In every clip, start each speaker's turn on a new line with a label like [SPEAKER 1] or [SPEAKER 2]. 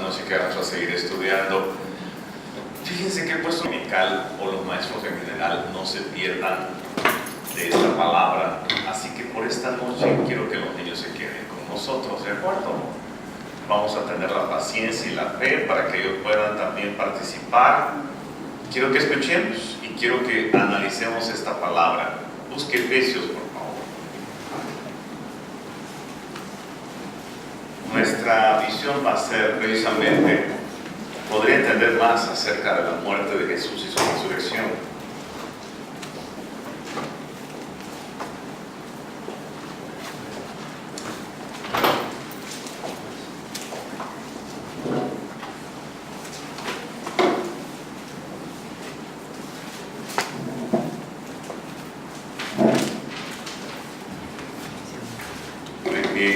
[SPEAKER 1] noche que vamos a seguir estudiando. Fíjense que he puesto dominical, o los maestros en general, no se pierdan de esta palabra. Así que por esta noche quiero que los niños se queden con nosotros, ¿de acuerdo? Vamos a tener la paciencia y la fe para que ellos puedan también participar. Quiero que escuchemos y quiero que analicemos esta palabra. Busque Efesios, por favor. Nuestra visión va a ser precisamente poder entender más acerca de la muerte de Jesús y su resurrección.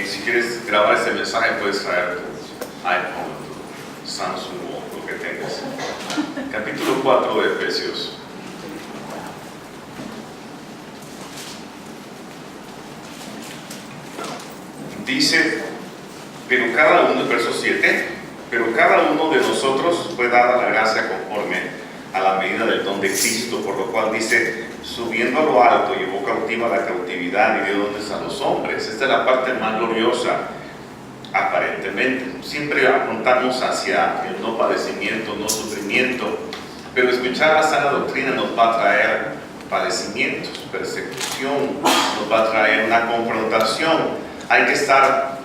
[SPEAKER 1] Si quieres grabar este mensaje, puedes traer tu iPhone, tu Samsung o lo que tengas. Capítulo 4 de Efesios. Dice, pero cada uno, verso 7, pero cada uno de nosotros fue dada la gracia conforme a la medida del don de Cristo, por lo cual dice, subiendo a lo alto, llevó cautiva la cautividad y dio dones a los hombres. Esta es la parte más gloriosa, aparentemente. Siempre apuntamos hacia el no padecimiento, no sufrimiento, pero escuchar la sana doctrina nos va a traer padecimientos, persecución, nos va a traer una confrontación. Hay que estar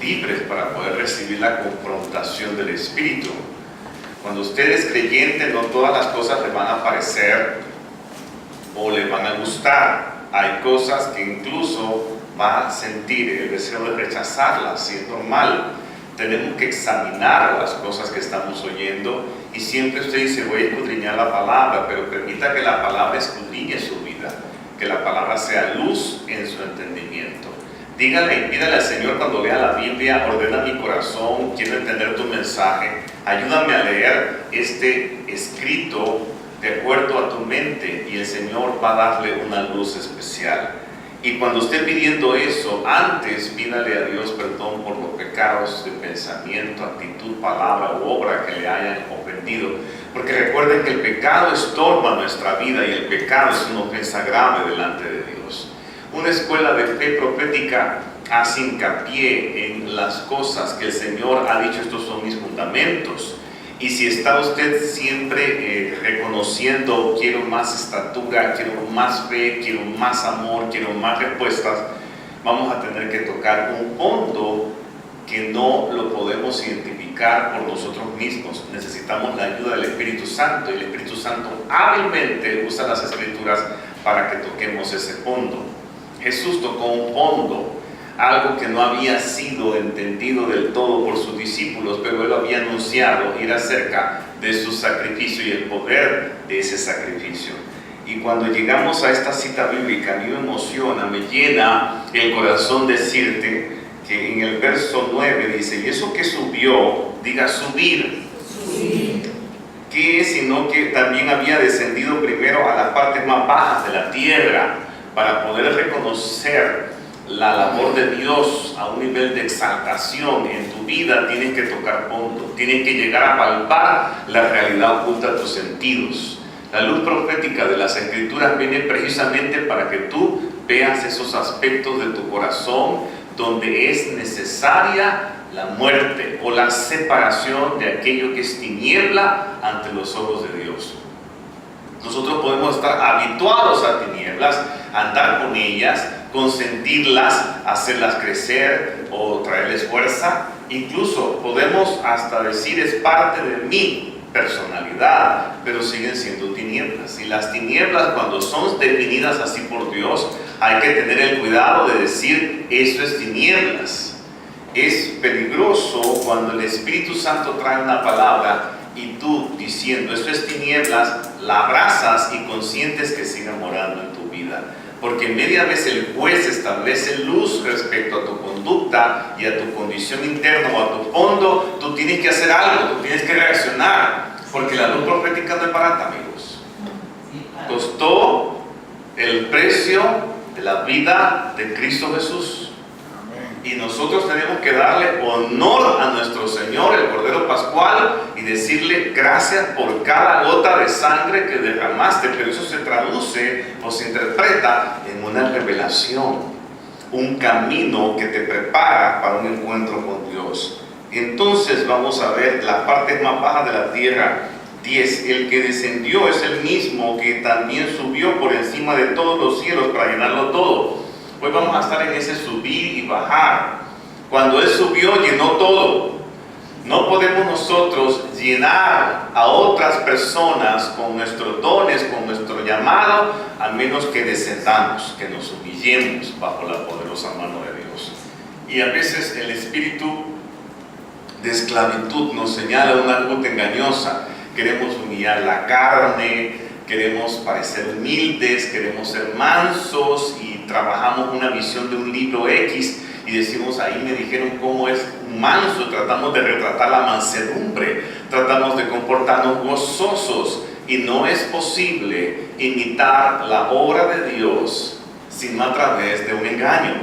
[SPEAKER 1] libres para poder recibir la confrontación del Espíritu. Cuando usted es creyente, no todas las cosas le van a parecer o le van a gustar. Hay cosas que incluso va a sentir el deseo de rechazarlas, y es normal. Tenemos que examinar las cosas que estamos oyendo, y siempre usted dice, voy a escudriñar la palabra, pero permita que la palabra escudriñe su vida, que la palabra sea luz en su entendimiento. Dígale y pídale al Señor cuando lea la Biblia, ordena mi corazón, quiero entender tu mensaje, ayúdame a leer este escrito de acuerdo a tu mente, y el Señor va a darle una luz especial. Y cuando esté pidiendo eso, antes pídale a Dios perdón por los pecados de pensamiento, actitud, palabra u obra que le hayan ofendido, porque recuerden que el pecado estorba nuestra vida y el pecado es una ofensa grave delante de Dios. Una escuela de fe profética hace hincapié en las cosas que el Señor ha dicho, estos son mis fundamentos. Y si está usted siempre reconociendo, quiero más estatura, quiero más fe, quiero más amor, quiero más respuestas, vamos a tener que tocar un fondo que no lo podemos identificar por nosotros mismos. Necesitamos la ayuda del Espíritu Santo, y el Espíritu Santo hábilmente usa las Escrituras para que toquemos ese fondo. Jesús tocó un fondo, algo que no había sido entendido del todo por sus discípulos, pero Él lo había anunciado, y era acerca de su sacrificio y el poder de ese sacrificio. Y cuando llegamos a esta cita bíblica, a mí me emociona, me llena el corazón decirte que en el verso 9 dice, y eso que subió, diga subir. ¿Qué es? Sino que también había descendido primero a las partes más bajas de la tierra, para poder reconocer la labor de Dios a un nivel de exaltación en tu vida. Tienes que tocar fondo, tienes que llegar a palpar la realidad oculta de tus sentidos. La luz profética de las Escrituras viene precisamente para que tú veas esos aspectos de tu corazón donde es necesaria la muerte o la separación de aquello que es tiniebla ante los ojos de Dios. Nosotros podemos estar habituados a tinieblas, andar con ellas, consentirlas, hacerlas crecer o traerles fuerza. Incluso podemos hasta decir, es parte de mi personalidad, pero siguen siendo tinieblas. Y las tinieblas, cuando son definidas así por Dios, hay que tener el cuidado de decir, eso es tinieblas. Es peligroso cuando el Espíritu Santo trae una palabra y tú diciendo, esto es tinieblas, la abrazas y consientes que siga morando en tu vida. Porque media vez el juez establece luz respecto a tu conducta y a tu condición interna o a tu fondo, tú tienes que hacer algo, tú tienes que reaccionar, porque la luz profética no es barata, amigos. Costó el precio de la vida de Cristo Jesús. Y nosotros tenemos que darle honor a nuestro Señor, el Cordero Pascual, y decirle gracias por cada gota de sangre que derramaste. Pero eso se traduce o se interpreta en una revelación, un camino que te prepara para un encuentro con Dios. Entonces vamos a ver las partes más bajas de la tierra. 10. El que descendió es el mismo que también subió por encima de todos los cielos para llenarlo todo. Hoy vamos a estar en ese subir y bajar. Cuando Él subió, llenó todo. No podemos nosotros llenar a otras personas con nuestros dones, con nuestro llamado, a menos que descendamos, que nos humillemos bajo la poderosa mano de Dios. Y a veces el espíritu de esclavitud nos señala una ruta engañosa. Queremos humillar la carne, queremos parecer humildes, queremos ser mansos y trabajamos una visión de un libro X y decimos, ahí me dijeron cómo es un manso, tratamos de retratar la mansedumbre, tratamos de comportarnos gozosos, y no es posible imitar la obra de Dios sino a través de un engaño,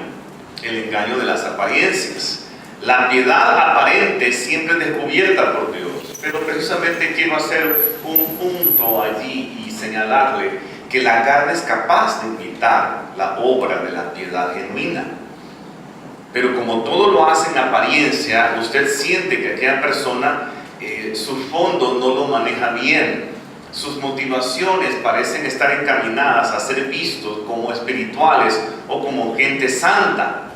[SPEAKER 1] el engaño de las apariencias. La piedad aparente siempre es descubierta por Dios, pero precisamente quiero hacer un punto allí y señalarle que la carne es capaz de imitar la obra de la piedad genuina. Pero como todo lo hace en apariencia, usted siente que aquella persona, su fondo no lo maneja bien. Sus motivaciones parecen estar encaminadas a ser vistos como espirituales o como gente santa.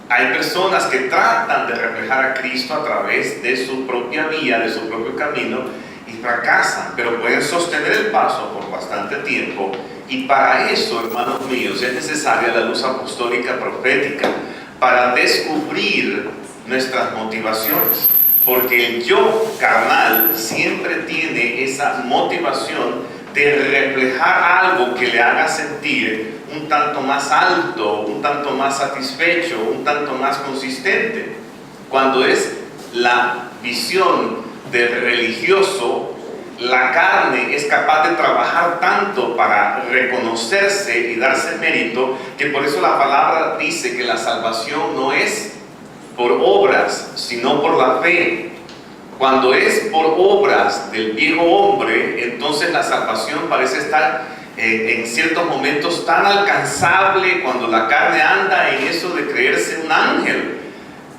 [SPEAKER 1] Hay personas que tratan de reflejar a Cristo a través de su propia vía, de su propio camino, y fracasan, pero pueden sostener el paso por bastante tiempo. Y para eso, hermanos míos, es necesaria la luz apostólica profética para descubrir nuestras motivaciones, porque el yo carnal siempre tiene esa motivación de reflejar algo que le haga sentir un tanto más alto, un tanto más satisfecho, un tanto más consistente. Cuando es la visión del religioso, la carne es capaz de trabajar tanto para reconocerse y darse mérito, que por eso la palabra dice que la salvación no es por obras, sino por la fe. Cuando es por obras del viejo hombre, entonces la salvación parece estar en ciertos momentos tan alcanzable, cuando la carne anda en eso de creerse un ángel.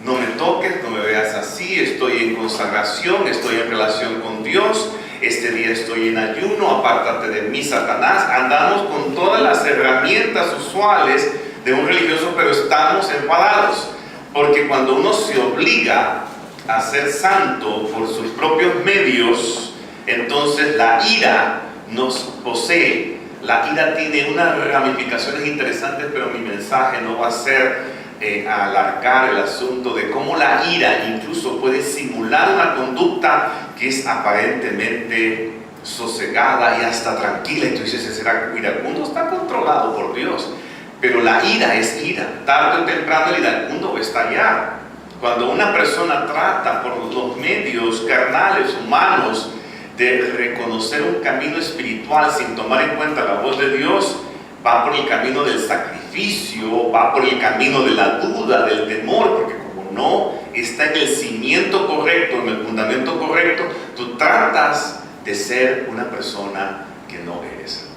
[SPEAKER 1] No me toques, no me veas así, estoy en consagración, estoy en relación con Dios, este día estoy en ayuno, apártate de mí, Satanás. Andamos con todas las herramientas usuales de un religioso, pero estamos enfadados, porque cuando uno se obliga a ser santo por sus propios medios, entonces la ira nos posee. La ira tiene unas ramificaciones interesantes, pero mi mensaje no va a ser alargar el asunto de cómo la ira incluso puede simular una conducta que es aparentemente sosegada y hasta tranquila. Y tú dices, ¿será iracundo? Está controlado por Dios. Pero la ira es ira. Tarde o temprano el iracundo va a estallar. Cuando una persona trata por los medios carnales, humanos, de reconocer un camino espiritual sin tomar en cuenta la voz de Dios, va por el camino del sacrificio, va por el camino de la duda, del temor, porque como no está en el cimiento correcto, en el fundamento correcto, tú tratas de ser una persona que no eres.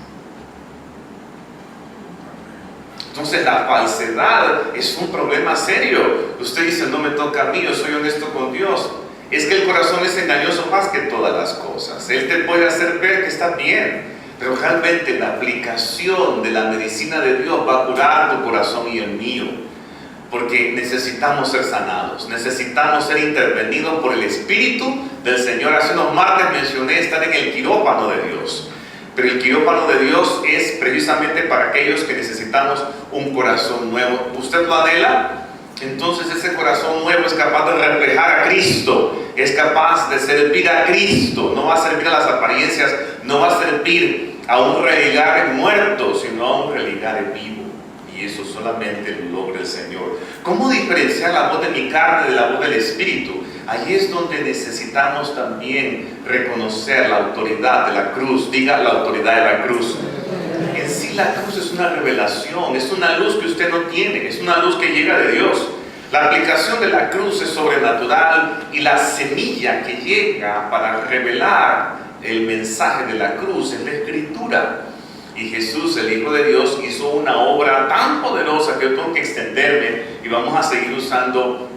[SPEAKER 1] Entonces la falsedad es un problema serio. Usted dice, no me toca a mí, yo soy honesto con Dios. Es que el corazón es engañoso más que todas las cosas. Él te puede hacer ver que está bien, pero realmente la aplicación de la medicina de Dios va a curar tu corazón y el mío, porque necesitamos ser sanados, necesitamos ser intervenidos por el Espíritu del Señor. Hace unos martes mencioné estar en el quirófano de Dios, pero el quirófano de Dios es precisamente para aquellos que necesitamos un corazón nuevo. ¿Usted lo anhela? Entonces ese corazón nuevo es capaz de reflejar a Cristo, es capaz de servir a Cristo. No va a servir a las apariencias, no va a servir a un religar muerto, sino a un religar vivo. Y eso solamente lo logra el Señor. ¿Cómo diferenciar la voz de mi carne de la voz del Espíritu? Ahí es donde necesitamos también reconocer la autoridad de la cruz. Diga, la autoridad de la cruz. En sí la cruz es una revelación, es una luz que usted no tiene, es una luz que llega de Dios. La aplicación de la cruz es sobrenatural y la semilla que llega para revelar el mensaje de la cruz es la Escritura. Y Jesús, el Hijo de Dios, hizo una obra tan poderosa que yo tengo que extenderme y vamos a seguir usando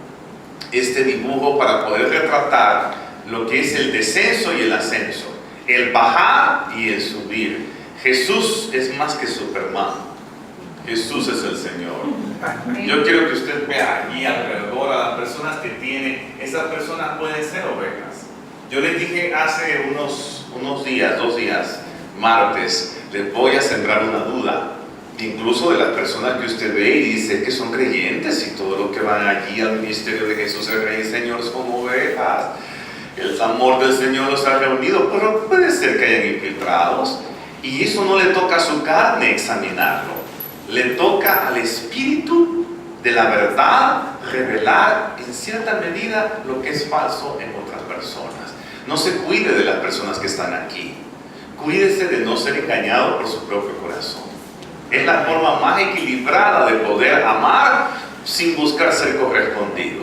[SPEAKER 1] este dibujo para poder retratar lo que es el descenso y el ascenso, el bajar y el subir. Jesús es más que Superman. Jesús es el Señor. Yo quiero que usted vea aquí alrededor a las personas que tiene. Esas personas pueden ser ovejas. Yo les dije hace unos días, 2 días, martes, les voy a sembrar una duda, incluso de las personas que usted ve y dice que son creyentes y todo lo que van allí al ministerio de Jesús el Rey y Señor son ovejas. El amor del Señor los ha reunido, pero puede ser que hayan infiltrados. Y eso no le toca a su carne examinarlo. Le toca al Espíritu de la verdad revelar en cierta medida lo que es falso en otras personas. No se cuide de las personas que están aquí. Cuídese de no ser engañado por su propio corazón. Es la forma más equilibrada de poder amar sin buscar ser correspondido.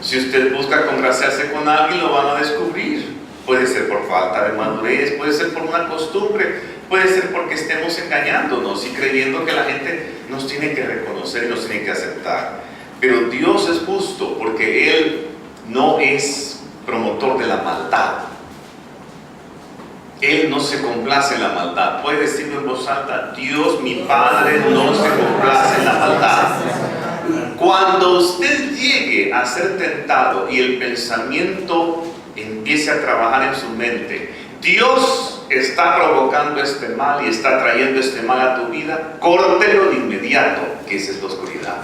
[SPEAKER 1] Si usted busca congraciarse con alguien, lo van a descubrir. Puede ser por falta de madurez, puede ser por una costumbre, puede ser porque estemos engañándonos y creyendo que la gente nos tiene que reconocer y nos tiene que aceptar. Pero Dios es justo porque Él no es promotor de la maldad. Él no se complace en la maldad. Puede decirlo en voz alta: Dios, mi Padre, no se complace en la maldad. Cuando usted llegue a ser tentado y el pensamiento empiece a trabajar en su mente, Dios está provocando este mal y está trayendo este mal a tu vida, córtelo de inmediato, que esa es la oscuridad.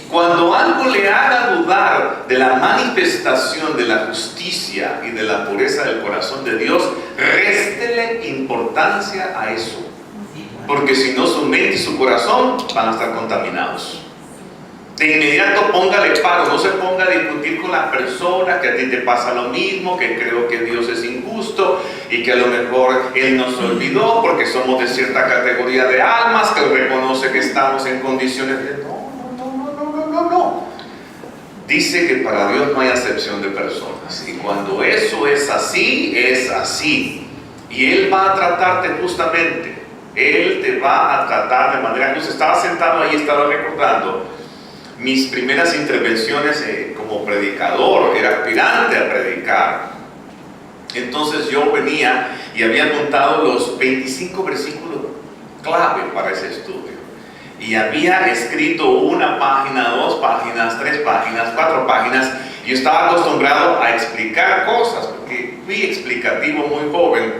[SPEAKER 1] Cuando algo le haga dudar de la manifestación de la justicia y de la pureza del corazón de Dios, réstele importancia a eso, porque si no, su mente y su corazón van a estar contaminados. De inmediato póngale paro, no se ponga a discutir con las personas que a ti te pasa lo mismo, que creo que Dios es injusto y que a lo mejor Él nos olvidó porque somos de cierta categoría de almas, que Él reconoce que estamos en condiciones de... No. Dice que para Dios no hay acepción de personas, y cuando eso es así, es así. Y Él va a tratarte justamente, Él te va a tratar de manera... Yo estaba sentado ahí, estaba recordando mis primeras intervenciones como predicador, era aspirante a predicar. Entonces yo venía y había apuntado los 25 versículos clave para ese estudio. Y había escrito 1 página, 2 páginas, 3 páginas, 4 páginas. Yo estaba acostumbrado a explicar cosas, porque fui explicativo muy joven.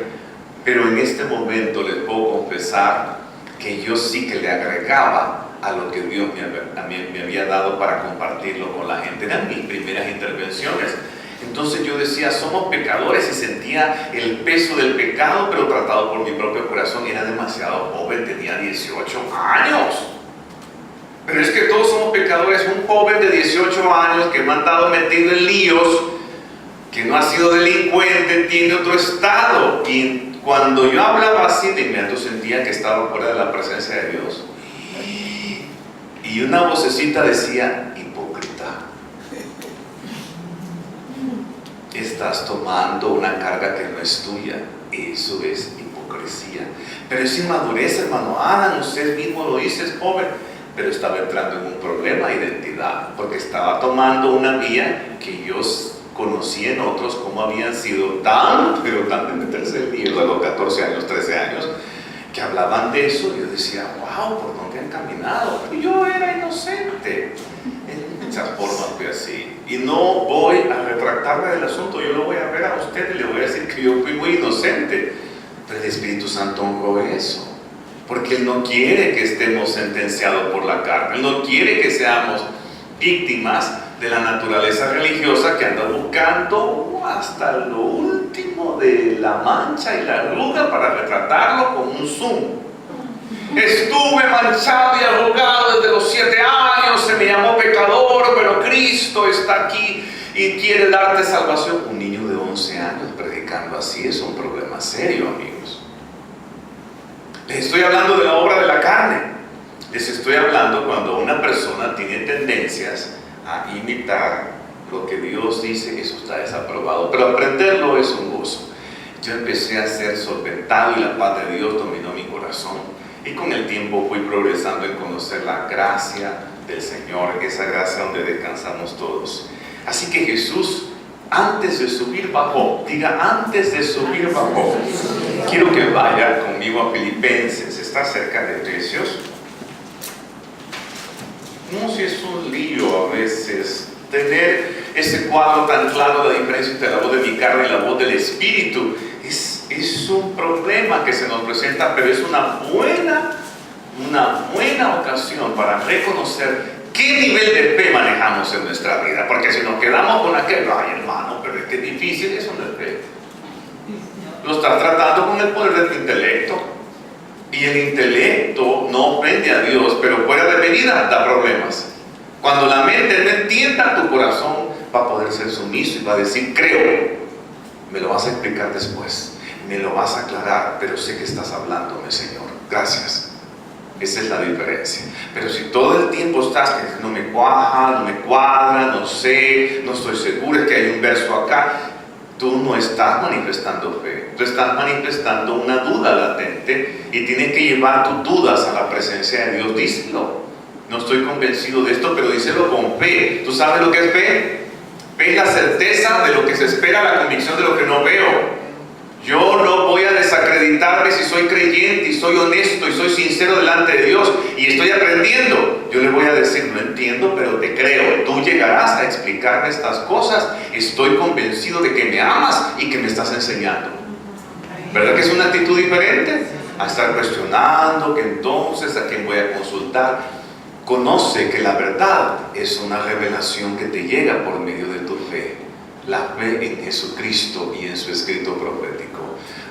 [SPEAKER 1] Pero en este momento les puedo confesar que yo sí que le agregaba a lo que Dios me había dado para compartirlo con la gente. Eran mis primeras intervenciones. Entonces yo decía, somos pecadores, y sentía el peso del pecado, pero tratado por mi propio corazón. Era demasiado joven, tenía 18 años. Pero es que todos somos pecadores. Un joven de 18 años que me ha estado metido en líos, que no ha sido delincuente, tiene otro estado. Y cuando yo hablaba así, de inmediato sentía que estaba fuera de la presencia de Dios. Y una vocecita decía: hipócrita, estás tomando una carga que no es tuya. Eso es hipocresía. Pero es inmadurez, hermano Adam, usted mismo lo dice, es joven. Pero estaba entrando en un problema de identidad, porque estaba tomando una vía que yo conocí en otros como habían sido tan de meterse en líos a los 14 años, 13 años, que hablaban de eso. Y yo decía: wow, ¿por dónde han caminado? Y yo era inocente. En muchas formas fui así. Y no voy a retractarme del asunto. Yo lo voy a ver a usted y le voy a decir que yo fui muy inocente. Pero el Espíritu Santo honró eso, porque Él no quiere que estemos sentenciados por la carne. Él no quiere que seamos víctimas de la naturaleza religiosa que anda buscando hasta lo último de la mancha y la arruga para retratarlo con un zoom. Estuve manchado y arrugado desde los 7 años, se me llamó pecador, pero Cristo está aquí y quiere darte salvación. Un niño de 11 años predicando así es un problema serio, amigos. Les estoy hablando de la obra de la carne. Les estoy hablando cuando una persona tiene tendencias a imitar lo que Dios dice, eso está desaprobado. Pero aprenderlo es un gozo. Yo empecé a ser solventado y la paz de Dios dominó mi corazón. Y con el tiempo fui progresando en conocer la gracia del Señor, esa gracia donde descansamos todos. Así que Jesús, antes de subir bajó. Diga, antes de subir bajó. Quiero que vaya conmigo a Filipenses. Está cerca de Efesios. No sé si es un lío a veces tener ese cuadro tan claro de la diferencia entre la voz de mi carne y la voz del Espíritu. Es un problema que se nos presenta, pero es una buena ocasión para reconocer qué nivel de fe manejamos en nuestra vida. Porque si nos quedamos con aquel, ay hermano, pero es que es difícil, eso no es fe. Lo estás tratando con el poder de tu intelecto. Y el intelecto no ofende a Dios, pero fuera de medida da problemas. Cuando la mente no entienda, tu corazón va a poder ser sumiso y va a decir, creo. Me lo vas a explicar después, me lo vas a aclarar, pero sé que estás hablándome, Señor. Gracias. Esa es la diferencia. Pero si todo el tiempo estás que no me cuaja, no me cuadra, no sé, no estoy seguro, es que hay un verso acá, tú no estás manifestando fe, tú estás manifestando una duda latente y tienes que llevar tus dudas a la presencia de Dios. Díselo. No estoy convencido de esto, pero díselo con fe. ¿Tú sabes lo que es fe? Fe es la certeza de lo que se espera, la convicción de lo que no veo. Yo no voy a desacreditarme si soy creyente y soy honesto y soy sincero delante de Dios y estoy aprendiendo. Yo le voy a decir, no entiendo, pero te creo. Tú llegarás a explicarme estas cosas. Estoy convencido de que me amas y que me estás enseñando. ¿Verdad que es una actitud diferente? A estar cuestionando, que entonces a quién voy a consultar. Conoce que la verdad es una revelación que te llega por medio de tu fe. La fe en Jesucristo y en su escrito profético.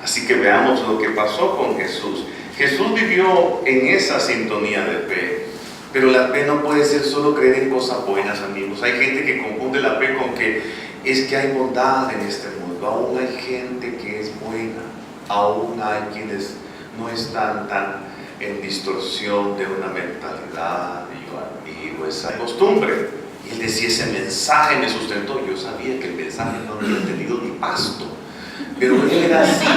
[SPEAKER 1] Así que veamos lo que pasó con Jesús. Jesús vivió en esa sintonía de fe. Pero la fe no puede ser solo creer en cosas buenas, amigos. Hay gente que confunde la fe con que es que hay bondad en este mundo. Aún hay gente que es buena. Aún hay quienes no están tan en distorsión de una mentalidad. Y yo admiro esa costumbre. Y él decía, ese mensaje me sustentó. Yo sabía que el mensaje no había entendido ni pasto. Pero él era así.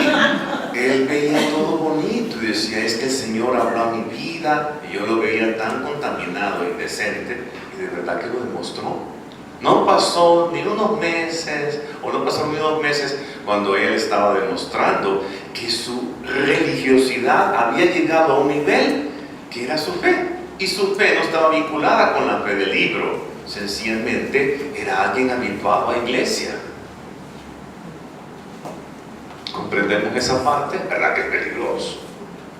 [SPEAKER 1] Él veía todo bonito y decía, es que el Señor habló a mi vida. Y yo lo veía tan contaminado e indecente. Y de verdad que lo demostró. No pasó ni unos meses, o no pasaron ni 2 meses, cuando él estaba demostrando que su religiosidad había llegado a un nivel que era su fe. Y su fe no estaba vinculada con la fe del libro. Sencillamente era alguien habituado a iglesia. ¿Comprendemos esa parte? ¿Verdad que es peligroso?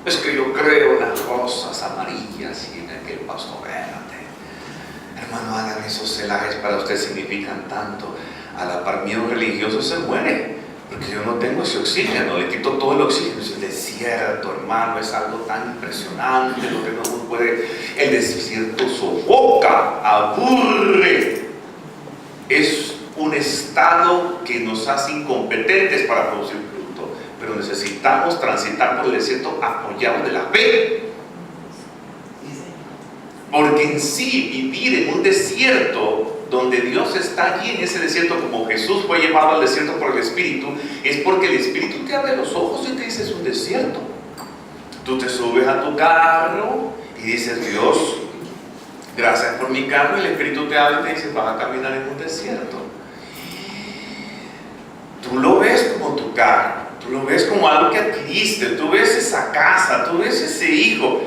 [SPEAKER 1] Es que yo creo en las rosas amarillas y en aquel pasto verde. Hermano, hagan esos celajes para usted significan tanto. A la par mío religioso se muere, porque yo no tengo ese oxígeno, le quito todo el oxígeno. Es el desierto, hermano, es algo tan impresionante lo que no puede. El desierto sofoca, aburre. Es un estado que nos hace incompetentes para producir fruto, pero necesitamos transitar por el desierto apoyados de la fe. Porque en sí, vivir en un desierto donde Dios está allí en ese desierto, como Jesús fue llevado al desierto por el Espíritu, es porque el Espíritu te abre los ojos y te dice, es un desierto. Tú te subes a tu carro y dices, Dios, gracias por mi carro, y el Espíritu te habla y te dice, vas a caminar en un desierto. Tú lo ves como tu carro, tú lo ves como algo que adquiriste, tú ves esa casa, tú ves ese hijo.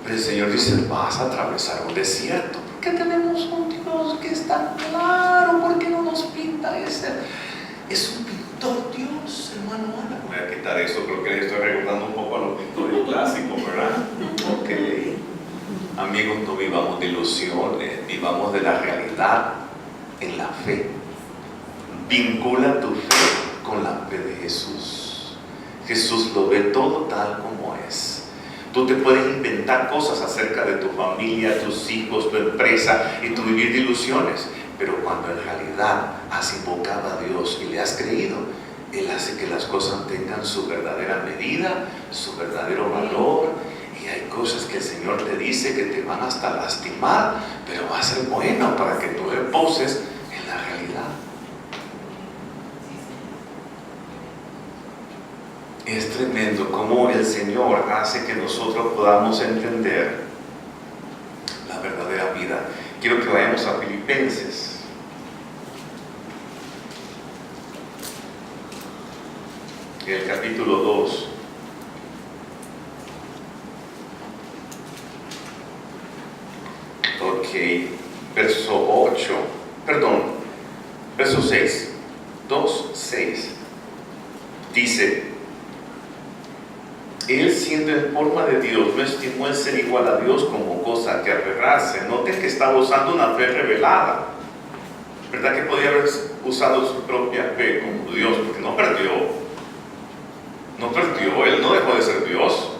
[SPEAKER 1] Pero el Señor dice, vas a atravesar un desierto. ¿Por qué tenemos un Dios que es tan claro? ¿Por qué no nos pinta ese? Es un pintor Dios, hermano Ana. Voy a quitar eso, creo que le estoy recordando un poco a los pintores clásicos, ¿verdad? Ok. Amigos, no vivamos de ilusiones, vivamos de la realidad en la fe. Vincula tu fe con la fe de Jesús. Jesús lo ve todo tal como es. Tú te puedes inventar cosas acerca de tu familia, tus hijos, tu empresa y tu vivir de ilusiones. Pero cuando en realidad has invocado a Dios y le has creído, Él hace que las cosas tengan su verdadera medida, su verdadero valor. Y hay cosas que el Señor te dice que te van hasta lastimar, pero va a ser bueno para que tú reposes en la realidad. Es tremendo cómo el Señor hace que nosotros podamos entender la verdadera vida. Quiero que vayamos a Filipenses. El capítulo 2. Ok, verso 6. 2:6. Dice: Él, siendo en forma de Dios, no estimó el ser igual a Dios como cosa que aferrarse. Noten que estaba usando una fe revelada. ¿Verdad que podía haber usado su propia fe como Dios? Porque no perdió, él no dejó de ser Dios,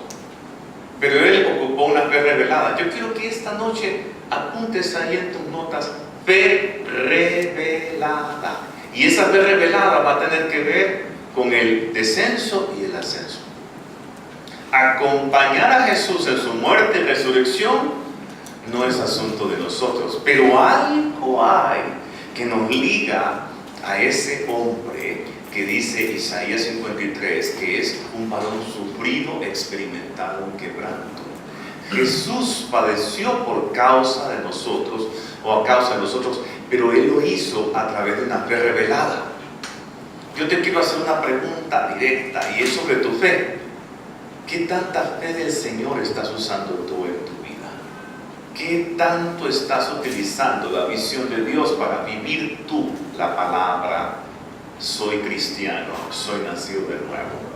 [SPEAKER 1] pero él ocupó una fe revelada. Yo quiero que esta noche apuntes ahí en tus notas: fe revelada. Y esa fe revelada va a tener que ver con el descenso y el ascenso. Acompañar a Jesús en su muerte y resurrección no es asunto de nosotros, pero algo hay que nos liga a ese hombre que dice Isaías 53, que es un varón sufrido, experimentado en quebranto. Jesús padeció por causa de nosotros, o a causa de nosotros, pero Él lo hizo a través de una fe revelada. Yo te quiero hacer una pregunta directa, y es sobre tu fe. ¿Qué tanta fe del Señor estás usando tú en tu vida? ¿Qué tanto estás utilizando la visión de Dios para vivir tú la palabra? Soy cristiano, soy nacido de nuevo.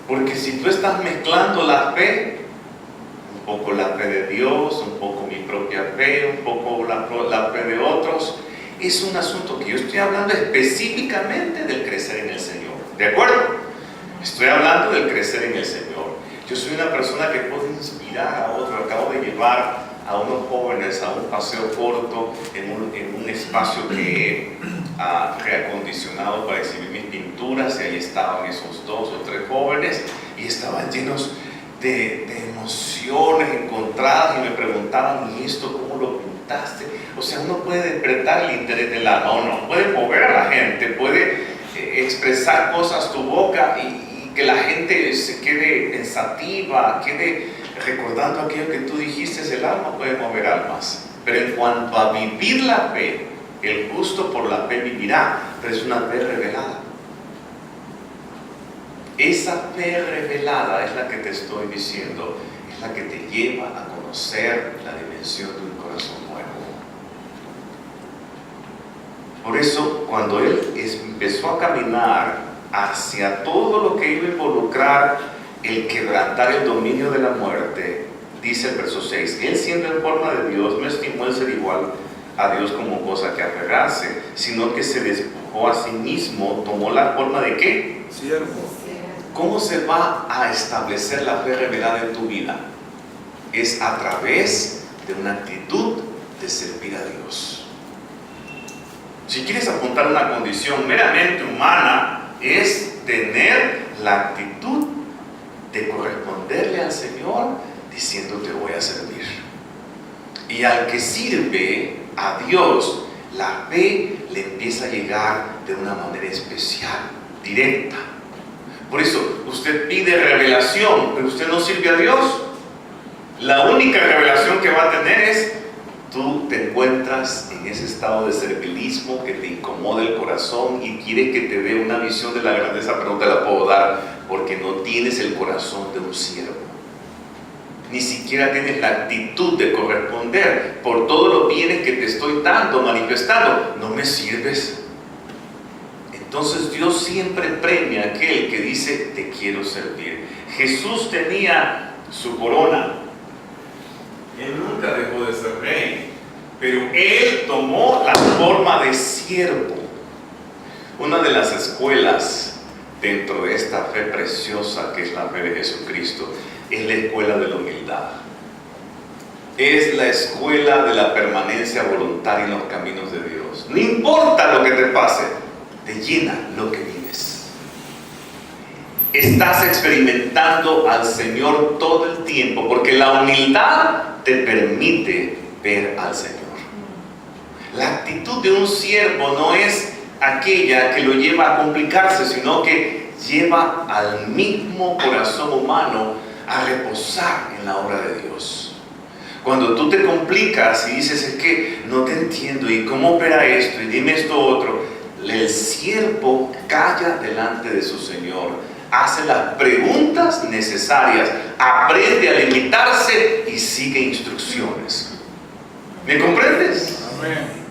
[SPEAKER 1] Porque si tú estás mezclando la fe, un poco la fe de Dios, un poco mi propia fe, un poco la fe de otros, es un asunto que yo estoy hablando específicamente del crecer en el Señor. ¿De acuerdo? Estoy hablando del crecer en el Señor. Yo soy una persona que puede inspirar a otro. Acabo de llevar a unos jóvenes a un paseo corto en un espacio que he reacondicionado para exhibir mis pinturas, y ahí estaban esos 2 o 3 jóvenes y estaban llenos de emociones encontradas, y me preguntaban: ¿y esto cómo lo pintaste? O sea, uno puede despertar el interés del alma, uno puede mover a la gente, puede expresar cosas tu boca y que la gente se quede pensativa, quede recordando aquello que tú dijiste. El alma puede mover almas, pero en cuanto a vivir la fe, el justo por la fe vivirá, pero es una fe revelada. Esa fe revelada es la que te estoy diciendo, es la que te lleva a conocer la dimensión de un corazón nuevo. Por eso, cuando él empezó a caminar hacia todo lo que iba a involucrar el quebrantar el dominio de la muerte, dice el verso 6: Él, siendo en forma de Dios, no estimó el ser igual a Dios como cosa que aferrarse, sino que se despojó a sí mismo, tomó la forma de ¿qué?
[SPEAKER 2] Siervo.
[SPEAKER 1] ¿Cómo se va a establecer la fe revelada en tu vida? Es a través de una actitud de servir a Dios. Si quieres apuntar una condición meramente humana, es tener la actitud de corresponderle al Señor diciendo: te voy a servir. Y al que sirve a Dios, la fe le empieza a llegar de una manera especial, directa. Por eso usted pide revelación, pero usted no sirve a Dios. La única revelación que va a tener es: tú te encuentras en ese estado de servilismo que te incomoda el corazón y quieres que te dé una visión de la grandeza, pero no te la puedo dar porque no tienes el corazón de un siervo. Ni siquiera tienes la actitud de corresponder por todos los bienes que te estoy dando, manifestando. No me sirves. Entonces Dios siempre premia a aquel que dice: te quiero servir. Jesús tenía su corona. Él nunca dejó de ser rey, pero Él tomó la forma de siervo. Una de las escuelas dentro de esta fe preciosa que es la fe de Jesucristo es la escuela de la humildad. Es la escuela de la permanencia voluntaria en los caminos de Dios. No importa lo que te pase, te llena lo que vives. estás experimentando al Señor todo el tiempo, porque la humildad te permite ver al Señor. La actitud de un siervo no es aquella que lo lleva a complicarse, sino que lleva al mismo corazón humano a reposar en la obra de Dios. Cuando tú te complicas y dices, es que no te entiendo, y cómo opera esto, y dime esto otro, el siervo calla delante de su Señor, hace las preguntas necesarias, aprende a limitarse y sigue instrucciones. ¿Me comprendes?
[SPEAKER 2] Amén.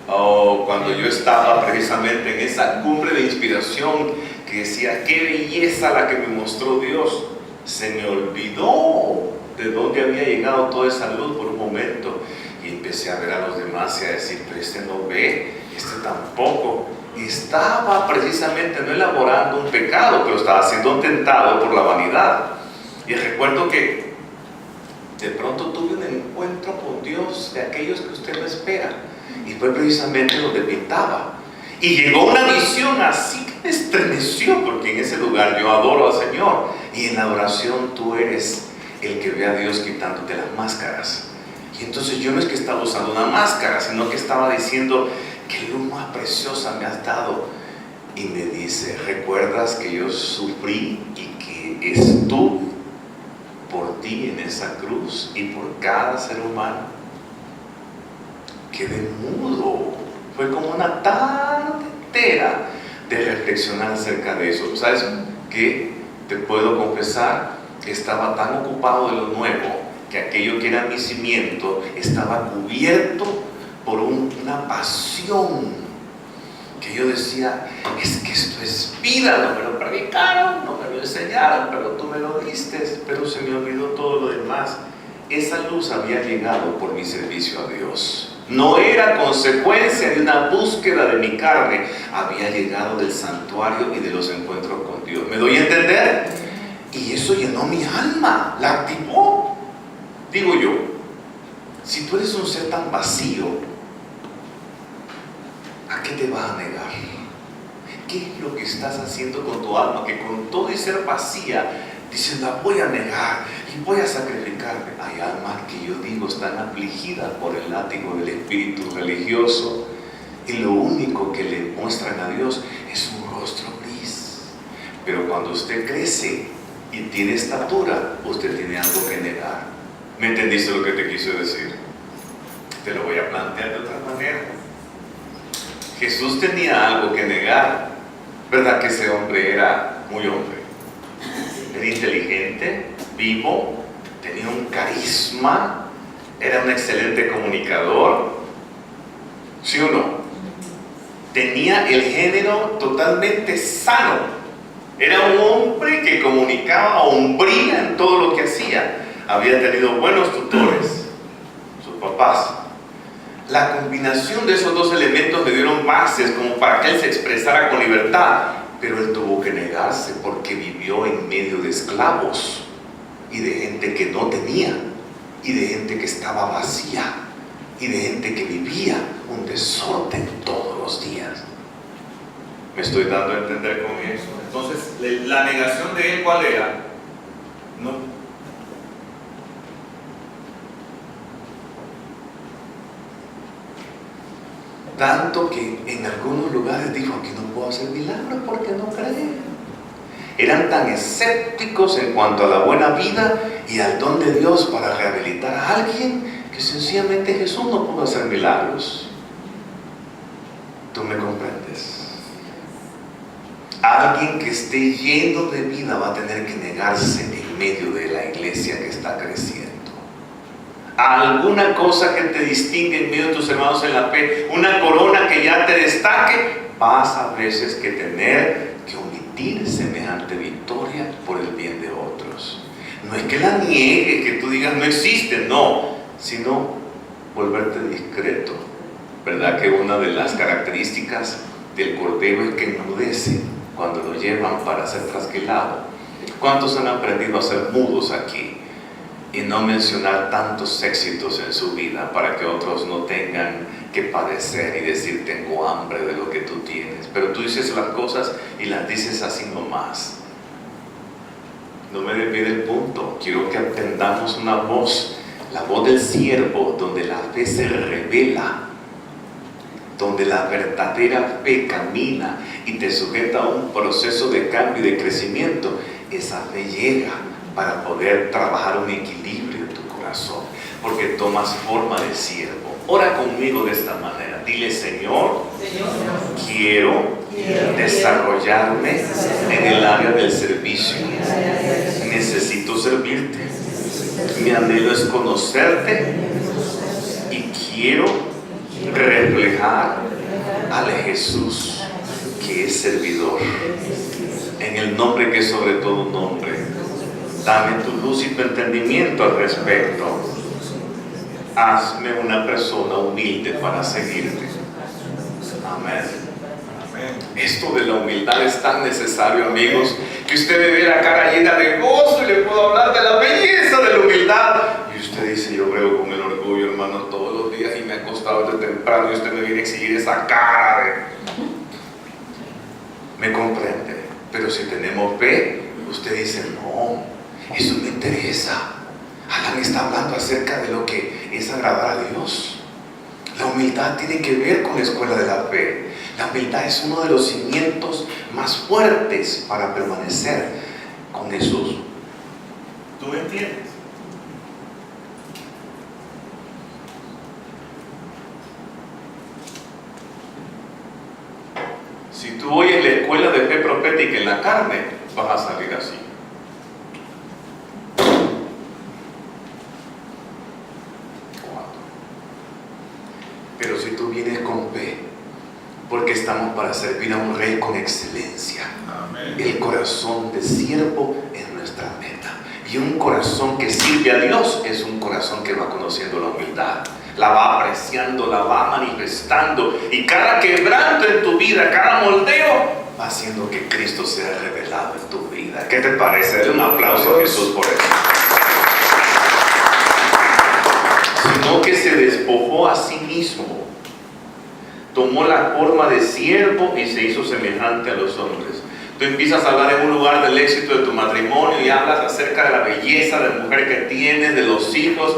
[SPEAKER 1] Oh, cuando yo estaba precisamente en esa cumbre de inspiración que decía, qué belleza la que me mostró Dios, se me olvidó de dónde había llegado toda esa luz por un momento, y empecé a ver a los demás y a decir, pero este no ve, este tampoco. Y estaba precisamente no elaborando un pecado, pero estaba siendo tentado por la vanidad. Y recuerdo que de pronto tuve un encuentro con Dios de aquellos que usted no espera, y fue precisamente donde pintaba, y llegó una visión así que me estremeció, porque en ese lugar yo adoro al Señor, y en la adoración tú eres el que ve a Dios quitándote las máscaras. Y entonces yo no es que estaba usando una máscara, sino que estaba diciendo, qué luz más preciosa me has dado. Y me dice, ¿recuerdas que yo sufrí y que estuve por ti en esa cruz y por cada ser humano? Quedé mudo. Fue como una tarde entera de reflexionar acerca de eso. ¿Sabes qué? Te puedo confesar que estaba tan ocupado de lo nuevo, que aquello que era mi cimiento estaba cubierto por una pasión, que yo decía, es que esto es vida, no me lo predicaron, no me lo enseñaron, pero tú me lo diste, pero se me olvidó todo lo demás. Esa luz había llegado por mi servicio a Dios. No era consecuencia de una búsqueda de mi carne, había llegado del santuario y de los encuentros con Dios. ¿Me doy a entender? Y eso llenó mi alma, la activó. Digo yo, si tú eres un ser tan vacío, ¿a qué te vas a negar? ¿Qué es lo que estás haciendo con tu alma? Que con todo y ser vacía, dices, la voy a negar y voy a sacrificarme. Hay almas que yo digo están afligidas por el látigo del espíritu religioso, y lo único que le muestran a Dios es un rostro gris. Pero cuando usted crece y tiene estatura, usted tiene algo que negar. ¿Me entendiste lo que te quise decir? Te lo voy a plantear de otra manera. Jesús tenía algo que negar. ¿Verdad que ese hombre era muy hombre? Era inteligente, vivo, tenía un carisma, era un excelente comunicador. ¿Sí o no? Tenía el género totalmente sano. Era un hombre que comunicaba hombría en todo lo que hacía. Había tenido buenos tutores, sus papás. La combinación de esos dos elementos le dieron bases como para que él se expresara con libertad. Pero él tuvo que negarse porque vivió en medio de esclavos y de gente que no tenía, y de gente que estaba vacía, y de gente que vivía un desorden todos los días. ¿Me estoy dando a entender con eso? Entonces, la negación de él, ¿cuál era? No. Tanto que en algunos lugares dijo, aquí no puedo hacer milagros porque no creen. Eran tan escépticos en cuanto a la buena vida y al don de Dios para rehabilitar a alguien, que sencillamente Jesús no pudo hacer milagros. ¿Tú me comprendes? Alguien que esté lleno de vida va a tener que negarse en medio de la iglesia que está creciendo. Alguna cosa que te distingue en medio de tus hermanos en la fe, una corona que ya te destaque, vas a veces que tener que omitir semejante victoria por el bien de otros. No es que la niegue, que tú digas no existe, no, sino volverte discreto. ¿Verdad que una de las características del cordero es que enmudece cuando lo llevan para ser trasquilado? ¿Cuántos han aprendido a ser mudos aquí? y no mencionar tantos éxitos en su vida para que otros no tengan que padecer y decir tengo hambre de lo que tú tienes. Pero tú dices las cosas y las dices así nomás. No me desvíe del punto. Quiero que atendamos una voz, la voz del siervo, donde la fe se revela, donde la verdadera fe camina y te sujeta a un proceso de cambio y de crecimiento. Esa fe llega para poder trabajar un equilibrio en tu corazón, porque tomas forma de siervo. Ora conmigo de esta manera. Dile: Señor, quiero desarrollarme en el área del servicio. Necesito servirte. Mi anhelo es conocerte y quiero reflejar al Jesús que es servidor. En el nombre que es sobre todo nombre, dame tu luz y tu entendimiento al respecto. Hazme una persona humilde para seguirte. Amén. Esto de la humildad es tan necesario, amigos, que usted me ve la cara llena de gozo y le puedo hablar de la belleza de la humildad. Y usted dice: yo veo con el orgullo, hermano, todos los días y me he acostado desde temprano y usted me viene a exigir esa cara de... Me comprende. Pero si tenemos fe, usted dice: no, eso me interesa. Alan está hablando acerca de lo que es agradar a Dios. La humildad tiene que ver con la escuela de la fe. La humildad es uno de los cimientos más fuertes para permanecer con Jesús. ¿Tú me entiendes? Si tú oyes en la escuela de fe profética en la carne, vas a salir así. Pero si tú vienes con fe, porque estamos para servir a un rey con excelencia. Amén. El corazón de siervo es nuestra meta. Y un corazón que sirve a Dios es un corazón que va conociendo la humildad, la va apreciando, la va manifestando, y cada quebranto en tu vida, cada moldeo va haciendo que Cristo sea revelado en tu vida. ¿Qué te parece? Dale un aplauso a Jesús por eso. Sino que se despojó a sí mismo, tomó la forma de siervo y se hizo semejante a los hombres. Tú empiezas a hablar en un lugar del éxito de tu matrimonio y hablas acerca de la belleza de mujer que tienes, de los hijos,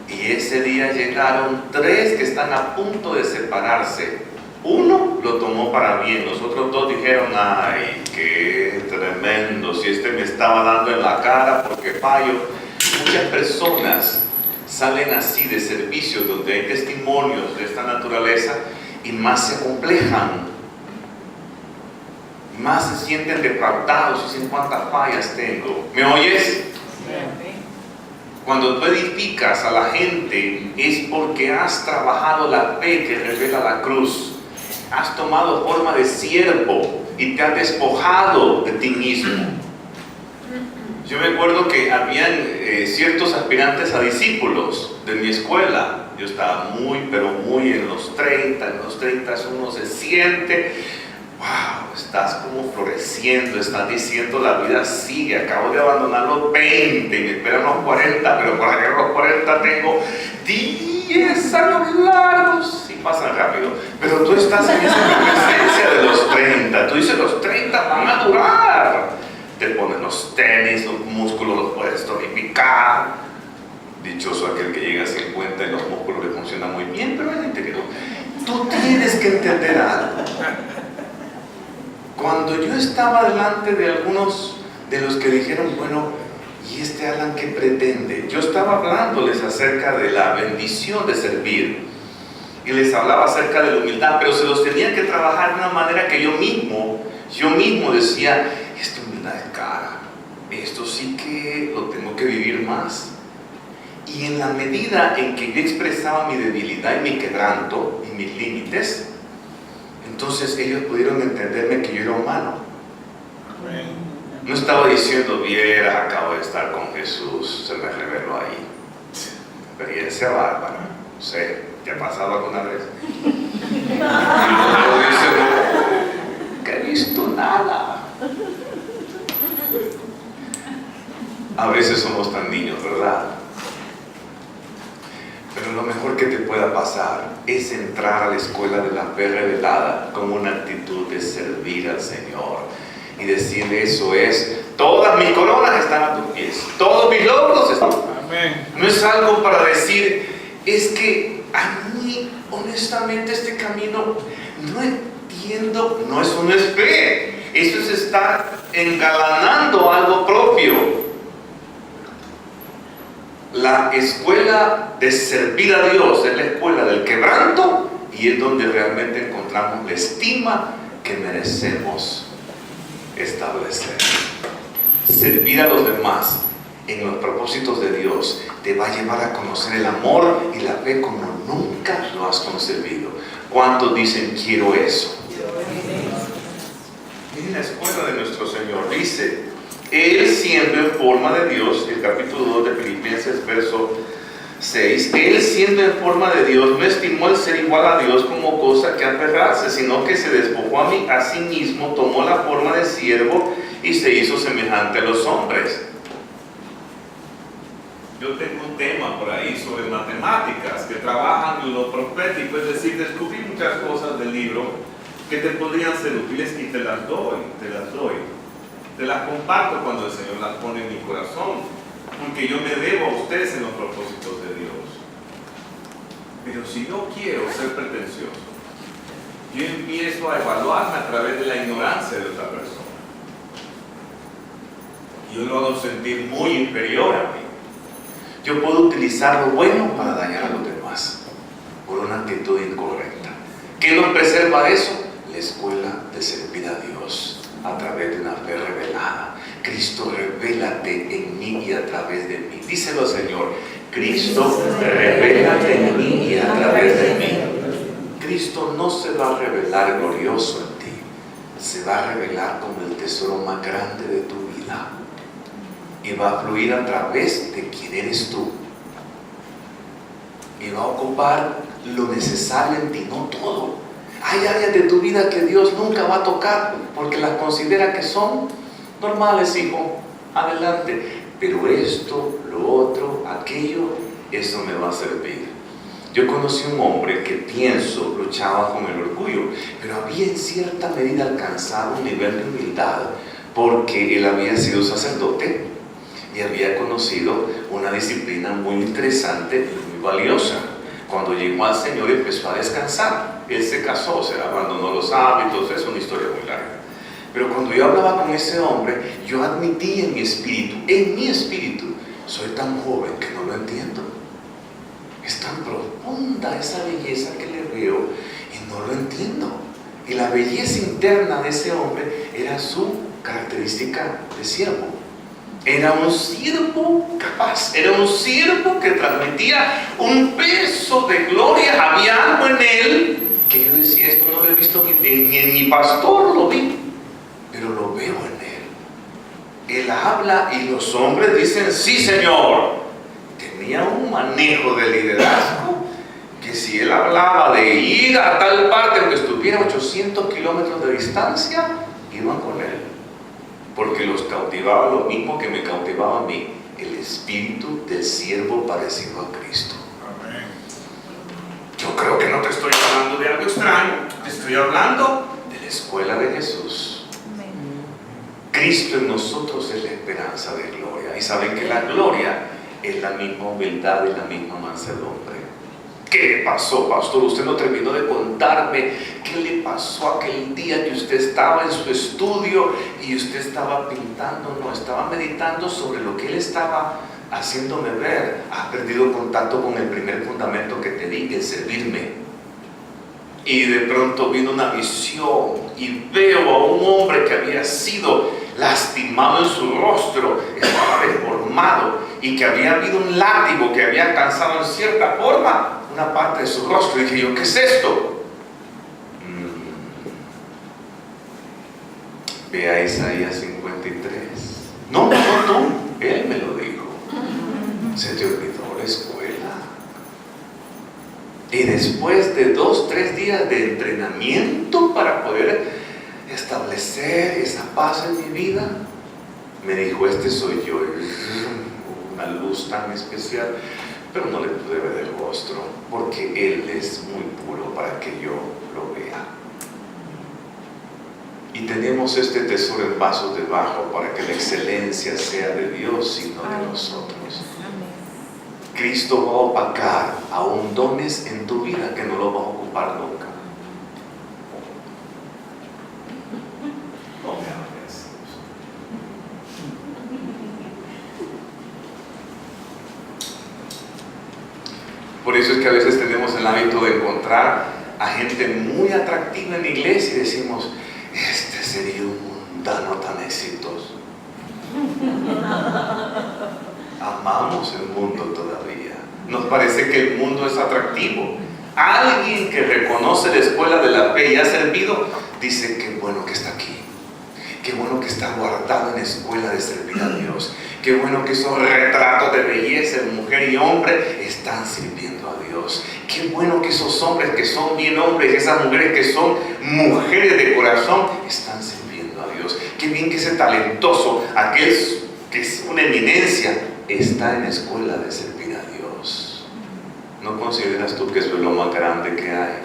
[SPEAKER 1] y ese día llegaron 3 que están a punto de separarse. Uno lo tomó para bien, los otros 2 dijeron: ay, qué tremendo, si este me estaba dando en la cara porque fallo. Muchas personas salen así de servicios donde hay testimonios de esta naturaleza y más se acomplejan, más se sienten defraudados y dicen: ¿cuántas fallas tengo? ¿Me oyes? Sí. Cuando tú edificas a la gente es porque has trabajado la fe que revela la cruz, has tomado forma de siervo y te has despojado de ti mismo. Yo me acuerdo que habían ciertos aspirantes a discípulos de mi escuela. Yo estaba muy, pero muy en los 30. En los 30 uno se siente, wow, estás como floreciendo, estás diciendo: la vida sigue, acabo de abandonar los 20 y me esperan los 40, pero para llegar a los 40 tengo 10 años largos y pasan rápido. Pero tú estás en esa presencia de los 30. Tú dices: los 30 van a durar. Te pones los tenis, los músculos los puedes tonificar. Dichoso aquel que llega a 50 y los músculos le funcionan muy bien, pero hay gente que no. Tú tienes que entender algo. Cuando yo estaba delante de algunos de los que dijeron: bueno, ¿y este Alan qué pretende? Yo estaba hablándoles acerca de la bendición de servir y les hablaba acerca de la humildad, pero se los tenía que trabajar de una manera que yo mismo decía: esta humildad es cara, esto sí que lo tengo que vivir más. Y en la medida en que yo expresaba mi debilidad y mi quebranto y mis límites, entonces ellos pudieron entenderme que yo era humano. Amén. No estaba diciendo: viera, acabo de estar con Jesús, se me reveló ahí. Experiencia bárbara. No sé, ¿te ha pasado alguna vez? Y luego dice: no, que he visto nada. A veces somos tan niños, ¿verdad? Pero lo mejor que te pueda pasar es entrar a la escuela de la fe revelada con una actitud de servir al Señor y decirle: eso es, todas mis coronas están a tus pies, todos mis logros están. Amén. No es algo para decir, es que a mí honestamente este camino no entiendo. No, eso no es fe, eso es estar engalanando algo propio. La escuela de servir a Dios es la escuela del quebranto, y es donde realmente encontramos la estima que merecemos establecer. Servir a los demás en los propósitos de Dios te va a llevar a conocer el amor y la fe como nunca lo has concebido. ¿Cuántos dicen quiero eso? Miren la escuela de nuestro Señor. Dice: Él, siendo en forma de Dios, el capítulo 2 de Filipenses, verso 6, Él, siendo en forma de Dios, no estimó el ser igual a Dios como cosa que aferrarse, sino que se despojó a sí mismo, tomó la forma de siervo y se hizo semejante a los hombres. Yo tengo un tema por ahí sobre matemáticas que trabajan en lo profético, es decir, descubrí muchas cosas del libro que te podrían ser útiles y te las doy. Te las comparto cuando el Señor las pone en mi corazón, porque yo me debo a ustedes en los propósitos de Dios. Pero si yo quiero ser pretencioso, yo empiezo a evaluarme a través de la ignorancia de otra persona. Yo lo hago sentir muy inferior a mí. Yo puedo utilizar lo bueno para dañar a los demás por una actitud incorrecta. ¿Qué nos preserva de eso? La escuela de servir a Dios a través de una fe revelada. Cristo, revélate en mí y a través de mí. Díselo, Señor: Cristo, revélate en mí y a través de mí. Cristo no se va a revelar glorioso en ti, se va a revelar como el tesoro más grande de tu vida, y va a fluir a través de quien eres tú, y va a ocupar lo necesario en ti, no todo. Hay áreas de tu vida que Dios nunca va a tocar porque las considera que son normales, hijo, adelante. Pero esto, lo otro, aquello, eso me va a servir. Yo conocí un hombre que pienso luchaba con el orgullo, pero había en cierta medida alcanzado un nivel de humildad porque él había sido sacerdote y había conocido una disciplina muy interesante y muy valiosa. Cuando llegó al Señor empezó a descansar. Él se casó, se abandonó los hábitos, es una historia muy larga. Pero cuando yo hablaba con ese hombre, yo admití en mi espíritu, soy tan joven que no lo entiendo. Es tan profunda esa belleza que le veo y no lo entiendo. Y la belleza interna de ese hombre era su característica de siervo. Era un siervo capaz, era un siervo que transmitía un peso de gloria. Había algo en él que yo decía: esto no lo he visto ni en mi pastor, lo vi, pero lo veo en él. Él habla y los hombres dicen: sí, Señor. Tenía un manejo de liderazgo que si él hablaba de ir a tal parte, aunque estuviera a 800 kilómetros de distancia, iban con él, porque los cautivaba lo mismo que me cautivaba a mí, el espíritu del siervo parecido a Cristo. Amén. Yo creo que no te estoy hablando de algo extraño, te estoy hablando de la escuela de Jesús. Amén. Cristo en nosotros es la esperanza de gloria, y saben que la gloria es la misma humildad y la misma mansedumbre. ¿Qué le pasó, pastor? Usted no terminó de contarme qué le pasó aquel día que usted estaba en su estudio y usted estaba pintando, no, estaba meditando sobre lo que él estaba haciéndome ver. Has perdido contacto con el primer fundamento que te di, el servirme. Y de pronto vino una visión y veo a un hombre que había sido lastimado en su rostro, estaba deformado, y que había habido un látigo que había alcanzado en cierta forma una parte de su rostro. Y dije yo: ¿qué es esto? Ve a Isaías 53. No, tú, él me lo dijo. Se te olvidó la escuela. Y después de 2-3 días de entrenamiento para poder establecer esa paz en mi vida, me dijo, este soy yo. Una luz tan especial, pero no le pude ver el rostro, porque Él es muy puro para que yo lo vea. Y tenemos este tesoro en vasos de barro para que la excelencia sea de Dios y no de nosotros. Cristo va a opacar aún dones en tu vida que no los vas a ocupar nunca. No me hables. Por eso es que a veces tenemos el hábito de encontrar a gente muy atractiva en la iglesia y decimos, este sería un mundano tan exitoso. Amamos el mundo todavía. Nos parece que el mundo es atractivo. Alguien que reconoce la escuela de la fe y ha servido, dice, qué bueno que está aquí. Qué bueno que está guardado en la escuela de servir a Dios. Qué bueno que esos retratos de belleza de mujer y hombre están sirviendo a Dios. Qué bueno que esos hombres que son bien hombres y esas mujeres que son mujeres de corazón están sirviendo a Dios. Qué bien que ese talentoso, aquel que es una eminencia, está en la escuela de servir a Dios. ¿No consideras tú que eso es lo más grande que hay?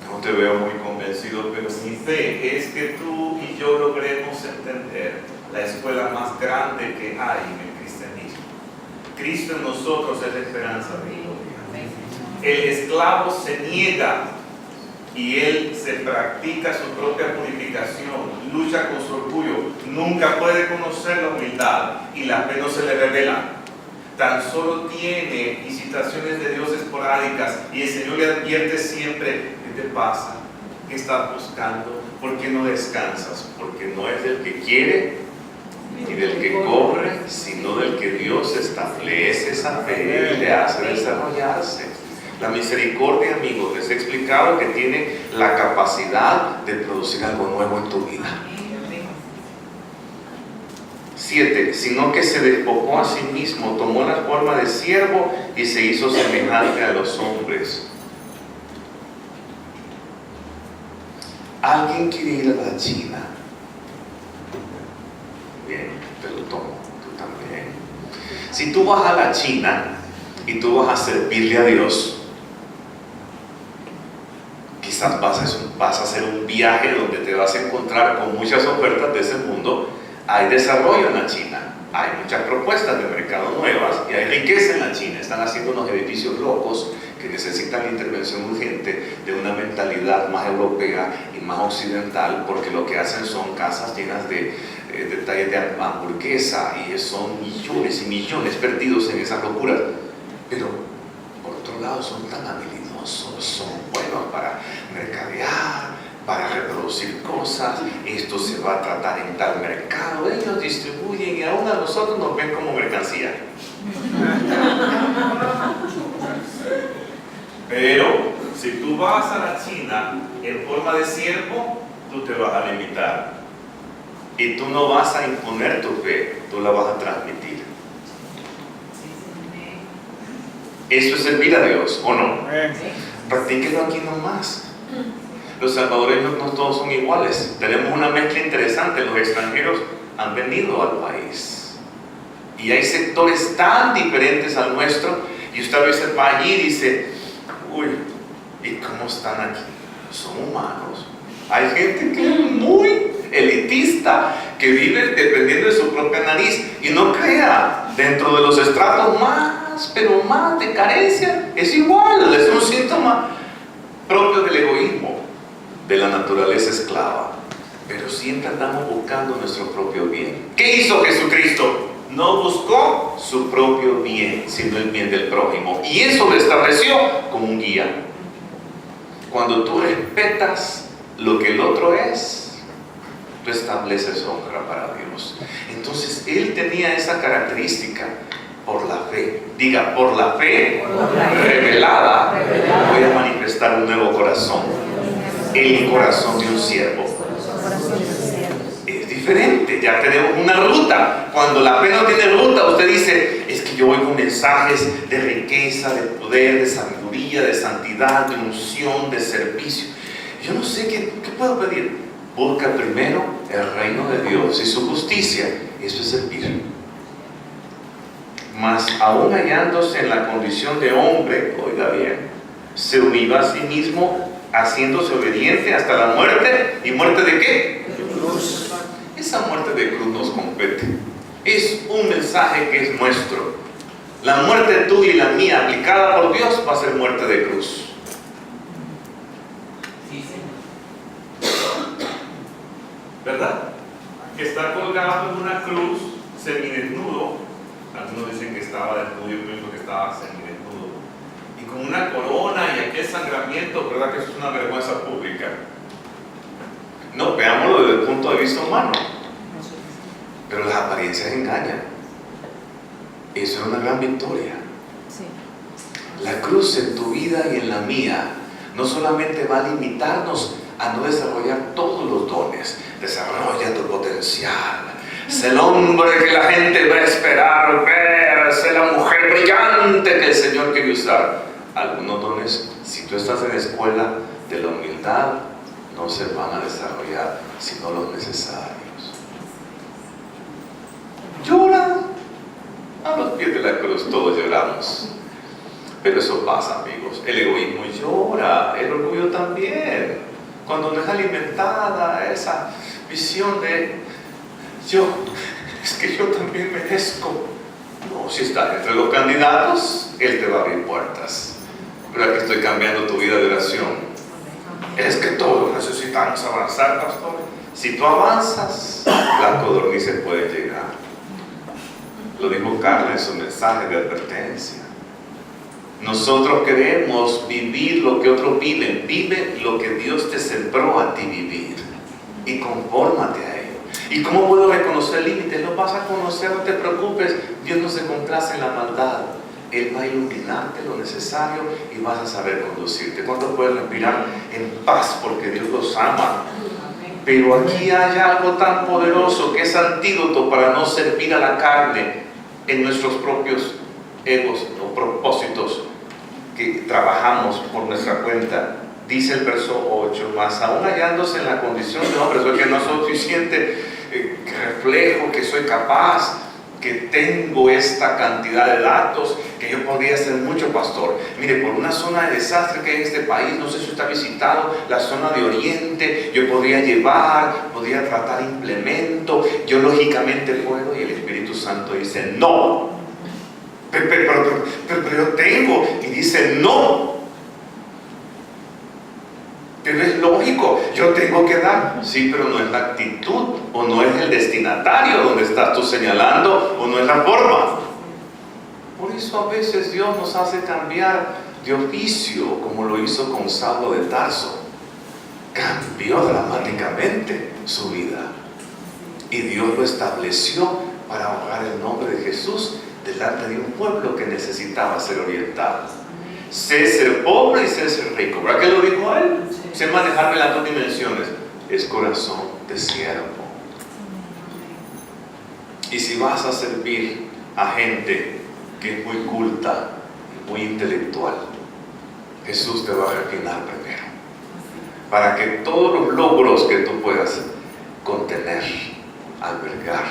[SPEAKER 1] No te veo muy convencido, pero mi fe es que tú y yo logremos entender la escuela más grande que hay en el cristianismo. Cristo en nosotros es la esperanza de gloria. El esclavo se niega y él se practica su propia purificación, lucha con su orgullo, nunca puede conocer la humildad y la fe no se le revela. Tan solo tiene visitaciones de Dios esporádicas y el Señor le advierte siempre, ¿qué te pasa? ¿Qué estás buscando? ¿Por qué no descansas? Porque no es del que quiere ni del que corre, sino del que Dios establece esa fe y le hace desarrollarse. La misericordia, amigos, les he explicado que tiene la capacidad de producir algo nuevo en tu vida. 7. Sino que se despojó a sí mismo, tomó la forma de siervo y se hizo semejante a los hombres. ¿Alguien quiere ir a la China? Bien, te lo tomo, tú también. Si tú vas a la China y tú vas a servirle a Dios, quizás vas a hacer un viaje donde te vas a encontrar con muchas ofertas de ese mundo. Hay desarrollo en la China, hay muchas propuestas de mercado nuevas y hay riqueza en la China. Están haciendo unos edificios locos que necesitan intervención urgente de una mentalidad más europea y más occidental, porque lo que hacen son casas llenas de detalles de hamburguesa y son millones y millones perdidos en esas locuras. Pero por otro lado son tan habilidosos, son buenos para mercadear, para reproducir cosas. Esto se va a tratar en tal mercado, ellos distribuyen y aún a nosotros nos ven como mercancía. Pero si tú vas a la China en forma de siervo, tú te vas a limitar y tú no vas a imponer tu fe, tú la vas a transmitir. Eso es servir a Dios, ¿o no? Practíquelo aquí nomás. Los salvadoreños no todos son iguales. Tenemos una mezcla interesante. Los extranjeros han venido al país y hay sectores tan diferentes al nuestro, y usted a veces va allí y dice, uy, ¿y cómo están aquí? Son humanos. Hay gente que es muy elitista, que vive dependiendo de su propia nariz y no crea, dentro de los estratos más, pero más de carencia, es igual, es un síntoma propio del egoísmo, de la naturaleza esclava. Pero siempre andamos buscando nuestro propio bien. ¿Qué hizo Jesucristo? No buscó su propio bien, sino el bien del prójimo, y eso lo estableció como un guía. Cuando tú respetas lo que el otro es, tú estableces honra para Dios. Entonces él tenía esa característica. Por la fe, diga, por la fe revelada, voy a manifestar un nuevo corazón, el corazón de un siervo. Es diferente, ya tenemos una ruta. Cuando la fe no tiene ruta, usted dice, es que yo voy con mensajes de riqueza, de poder, de sabiduría, de santidad, de unción, de servicio. Yo no sé qué puedo pedir. Busca primero el reino de Dios y su justicia. Eso es servir. Mas aún hallándose en la condición de hombre, oiga bien, se humilló a sí mismo, haciéndose obediente hasta la muerte. ¿Y muerte de qué? De cruz. Esa muerte de cruz nos compete. Es un mensaje que es nuestro. La muerte tuya y la mía aplicada por Dios va a ser muerte de cruz.
[SPEAKER 2] Sí, señor. ¿Verdad? Que está colgado en una cruz, semidesnudo. Algunos dicen que estaba desnudo, yo pienso que estaba semidesnudo. Y con una corona y aquel sangramiento, ¿verdad que eso es una vergüenza pública?
[SPEAKER 1] No, veámoslo desde el punto de vista humano. Pero las apariencias engañan. Eso es una gran victoria.
[SPEAKER 3] Sí.
[SPEAKER 1] La cruz en tu vida y en la mía no solamente va a limitarnos a no desarrollar todos los dones. Desarrolla tu potencial. Sé el hombre que la gente va a esperar ver. Sé la mujer brillante que el Señor quiere usar. Algunos dones, si tú estás en la escuela de la humildad, no se van a desarrollar sino los necesarios. Llora. A los pies de la cruz todos lloramos. Pero eso pasa, amigos. El egoísmo llora, el orgullo también. Cuando no es alimentada esa visión de es que yo también merezco. No, si estás entre los candidatos, Él te va a abrir puertas. Pero aquí estoy cambiando tu vida de oración. Es que todos necesitamos avanzar, pastor. Si tú avanzas, la codorniz puede llegar. Lo dijo Carla en su mensaje de advertencia. Nosotros queremos vivir lo que otros viven. Vive lo que Dios te sembró a ti vivir y confórmate a ello. ¿Y cómo puedo reconocer límites? Lo vas a conocer, no te preocupes. Dios no se complace en la maldad. Él va a iluminarte lo necesario y vas a saber conducirte. ¿Cuánto puedes respirar en paz porque Dios los ama? Pero aquí hay algo tan poderoso que es antídoto para no servir a la carne en nuestros propios egos o propósitos que trabajamos por nuestra cuenta. Dice el verso 8, más aún hallándose en la condición de hombre, soy que no soy suficiente, que reflejo que soy capaz, que tengo esta cantidad de datos, que yo podría hacer mucho, pastor. Mire, por una zona de desastre que hay en este país, no sé si usted ha visitado la zona de Oriente, yo podría llevar, podría tratar implemento, yo lógicamente puedo, y el Espíritu Santo dice, no, pero yo tengo, y dice, no. Pero es lógico, yo tengo que dar. Sí, pero no es la actitud, o no es el destinatario donde estás tú señalando, o no es la forma. Por eso a veces Dios nos hace cambiar de oficio, como lo hizo con Saulo de Tarso. Cambió dramáticamente su vida. Y Dios lo estableció para honrar el nombre de Jesús delante de un pueblo que necesitaba ser orientado. Sé ser pobre y sé ser rico. ¿Verdad que lo dijo él? Sé manejarme las dos dimensiones. Es corazón de siervo. Y si vas a servir a gente que es muy culta, muy intelectual, Jesús te va a refinar primero. Para que todos los logros que tú puedas contener, albergar,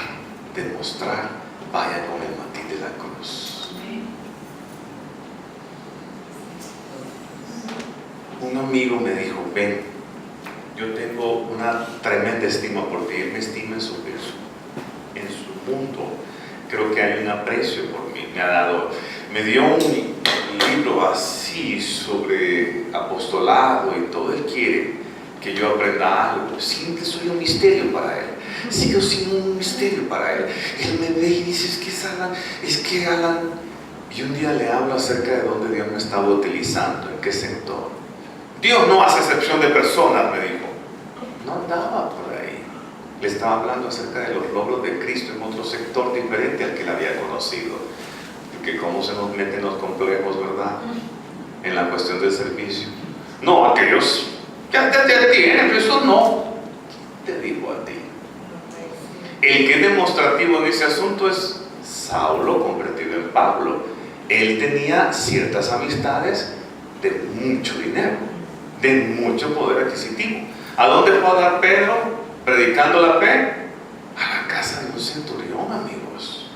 [SPEAKER 1] demostrar, vayan con el matiz de la cruz. Un amigo me dijo, ven, yo tengo una tremenda estima por ti. Él me estima en su mundo. Creo que hay un aprecio por mí. Me dio un libro así sobre apostolado y todo. Él quiere que yo aprenda algo. Siempre soy un misterio para él. Sigo siendo un misterio para él. Él me ve y dice, es que Alan. Y un día le hablo acerca de dónde Dios me estaba utilizando, en qué sector. Dios no hace excepción de personas, me dijo. No andaba por ahí. Le estaba hablando acerca de los logros de Cristo en otro sector diferente al que le había conocido. Porque cómo se nos meten los complejos, ¿verdad? En la cuestión del servicio. No, aquellos ya tienen, pero eso no. ¿Quién te dijo a ti? El que es demostrativo en ese asunto es Saulo, convertido en Pablo. Él tenía ciertas amistades de mucho dinero, de mucho poder adquisitivo. ¿A dónde fue a dar Pedro? predicando la fe a la casa de un centurión, amigos.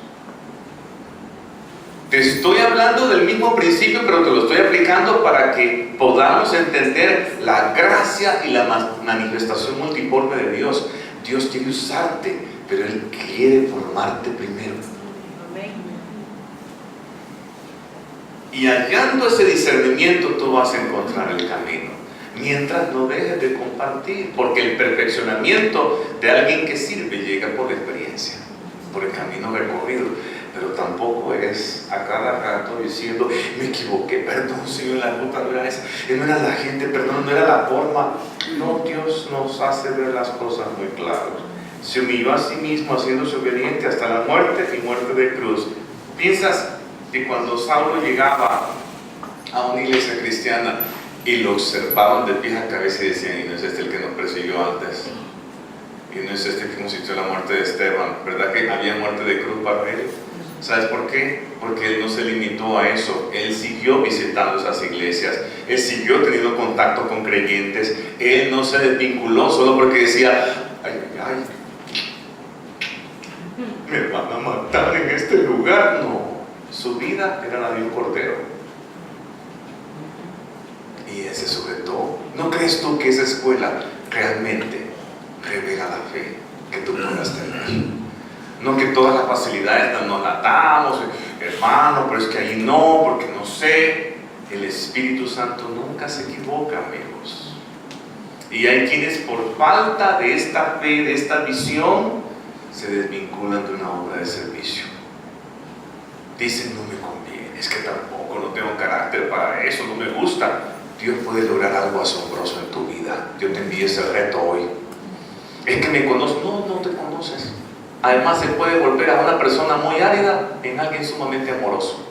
[SPEAKER 1] Te estoy hablando del mismo principio, pero te lo estoy aplicando para que podamos entender la gracia y la manifestación multiforme de Dios. Dios quiere usarte, pero Él quiere formarte primero. Y hallando ese discernimiento, tú vas a encontrar el camino. Mientras no dejes de compartir, porque el perfeccionamiento de alguien que sirve llega por la experiencia, por el camino recorrido. Pero tampoco es a cada rato diciendo, me equivoqué, perdón, Señor, la ruta no era esa, no era la gente, perdón, no era la forma. No, Dios nos hace ver las cosas muy claras. Se humilló a sí mismo haciéndose obediente hasta la muerte y muerte de cruz. ¿Piensas que cuando Saulo llegaba a una iglesia cristiana y lo observaban de pies a cabeza y decían, y no es este el que nos persiguió antes, y no es este que consistió la muerte de Esteban, ¿verdad que había muerte de cruz para él? ¿Sabes por qué? Porque él no se limitó a eso. Él siguió visitando esas iglesias, él siguió teniendo contacto con creyentes, él no se desvinculó solo porque decía, ay, me van a matar en este lugar. No, su vida era la de un cordero y él se sujetó. ¿No crees tú que esa escuela realmente revela la fe que tú puedas tener? No que todas las facilidades nos las damos, hermano, pero es que ahí no, porque no sé. El Espíritu Santo nunca se equivoca, amigos. Y hay quienes por falta de esta fe, de esta visión, se desvinculan de una obra de servicio. Dicen, no me conviene, es que tampoco, no tengo carácter para eso, no me gusta. Dios puede lograr algo asombroso en tu vida. Yo te envío ese reto hoy. Es que me conoces. No, no te conoces. Además se puede volver a una persona muy árida en alguien sumamente amoroso.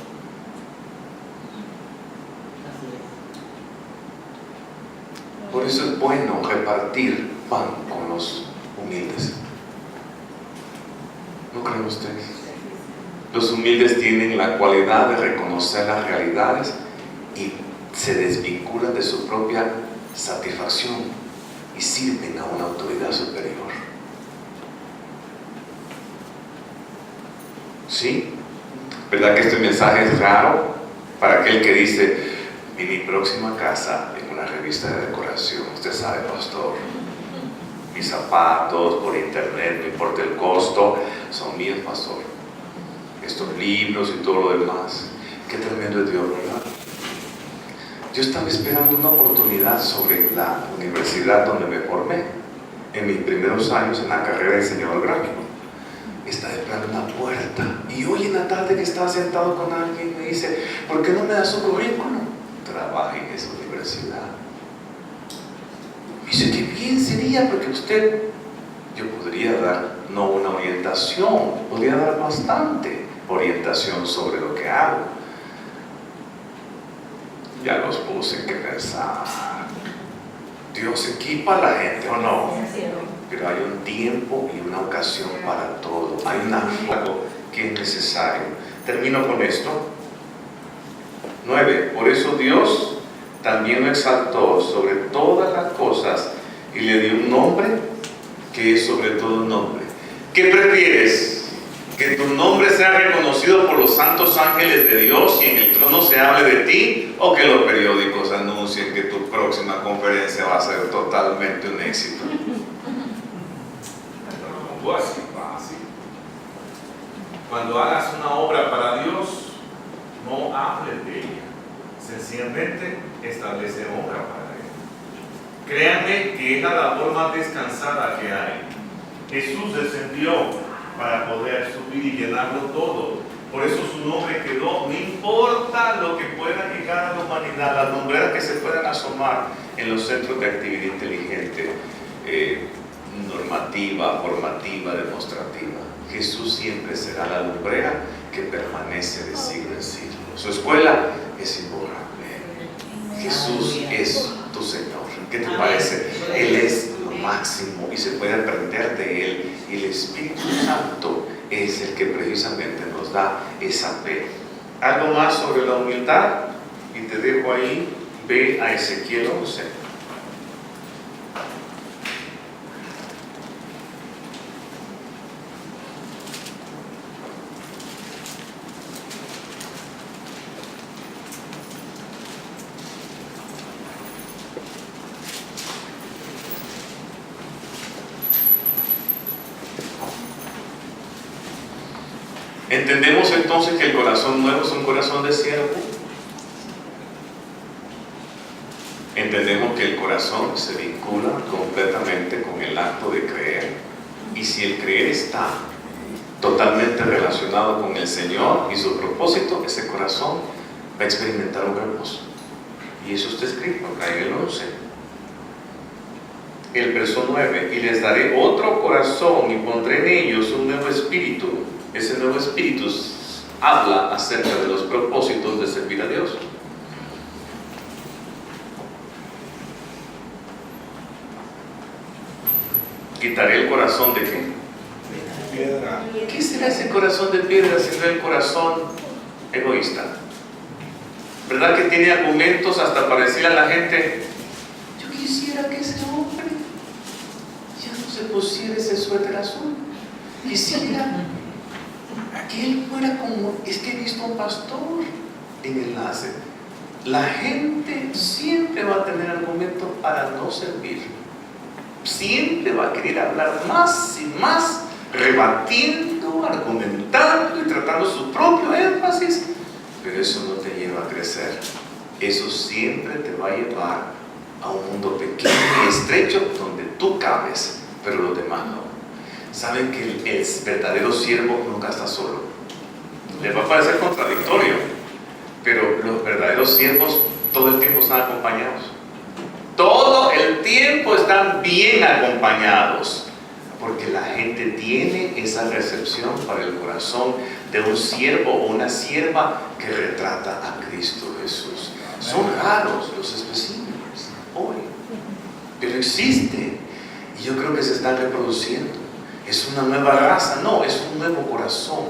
[SPEAKER 1] Por eso es bueno repartir pan con los humildes. ¿No creen ustedes? Los humildes tienen la cualidad de reconocer las realidades y se desvinculan de su propia satisfacción y sirven a una autoridad superior. ¿Sí? ¿Verdad que este mensaje es raro para aquel que dice, en mi próxima casa en una revista de decoración? Usted sabe, pastor, mis zapatos por internet, no importa el costo, son míos, pastor. Estos libros y todo lo demás. Qué tremendo es Dios, ¿verdad? Yo estaba esperando una oportunidad sobre la universidad donde me formé en mis primeros años en la carrera de diseñador gráfico. Estaba esperando una puerta y hoy en la tarde que estaba sentado con alguien me dice, ¿por qué no me da su currículum? Trabaja en esa universidad. Me dice, qué bien sería, porque usted, yo podría dar, no una orientación, podría dar bastante orientación sobre lo que hago. Ya los puse en que pensar. Dios equipa a la gente, ¿o no? Pero hay un tiempo y una ocasión para todo. Hay algo que es necesario. Termino con esto. 9. Por eso Dios también lo exaltó sobre todas las cosas y le dio un nombre que es sobre todo un nombre. ¿Qué prefieres? ¿Que tu nombre sea reconocido por los santos ángeles de Dios y en el trono se hable de ti? ¿O que los periódicos anuncien que tu próxima conferencia va a ser totalmente un éxito? Así fácil. Cuando hagas una obra para Dios, no hables de ella, sencillamente establece obra para Él. Créanme que es la labor más descansada que hay. Jesús descendió para poder subir y llenarlo todo. Por eso su nombre quedó, no importa lo que pueda llegar a la humanidad, las lumbreras que se puedan asomar en los centros de actividad inteligente, normativa, formativa, demostrativa. Jesús siempre será la lumbrera que permanece de siglo en siglo. Su escuela es imborrable. Jesús es tu Señor. ¿Qué te parece? Él es lo máximo y se puede aprender de Él. Y el Espíritu Santo es el que precisamente nos da esa fe. Algo más sobre la humildad y te dejo ahí. Ve a Ezequiel 11. ¿Entendemos entonces que el corazón nuevo es un corazón de siervo? Entendemos que el corazón se vincula completamente con el acto de creer. Y si el creer está totalmente relacionado con el Señor y su propósito, ese corazón va a experimentar un reposo. Y eso está escrito acá en el 11. El verso 9: y les daré otro corazón y pondré en ellos un nuevo espíritu. Ese nuevo espíritu habla acerca de los propósitos de servir a Dios. Quitaré el corazón de ¿qué?
[SPEAKER 2] Piedra.
[SPEAKER 1] ¿Qué será ese corazón de piedra si no el corazón egoísta? ¿Verdad que tiene argumentos hasta para decir a la gente: yo quisiera que ese hombre ya no se pusiera ese suéter azul? Quisiera que él fuera como, es que he visto a un pastor en enlace. La gente siempre va a tener argumentos para no servir. Siempre va a querer hablar más y más, rebatiendo, argumentando y tratando su propio énfasis. Pero eso no te lleva a crecer. Eso siempre te va a llevar a un mundo pequeño y estrecho donde tú cabes, pero los demás no. Saben que el verdadero siervo nunca está solo. Les va a parecer contradictorio, pero los verdaderos siervos todo el tiempo están acompañados. Todo el tiempo están bien acompañados, porque la gente tiene esa recepción para el corazón de un siervo o una sierva que retrata a Cristo Jesús. Son raros los especímenes hoy, pero existen, y yo creo que se están reproduciendo. Es una nueva raza, no, es un nuevo corazón,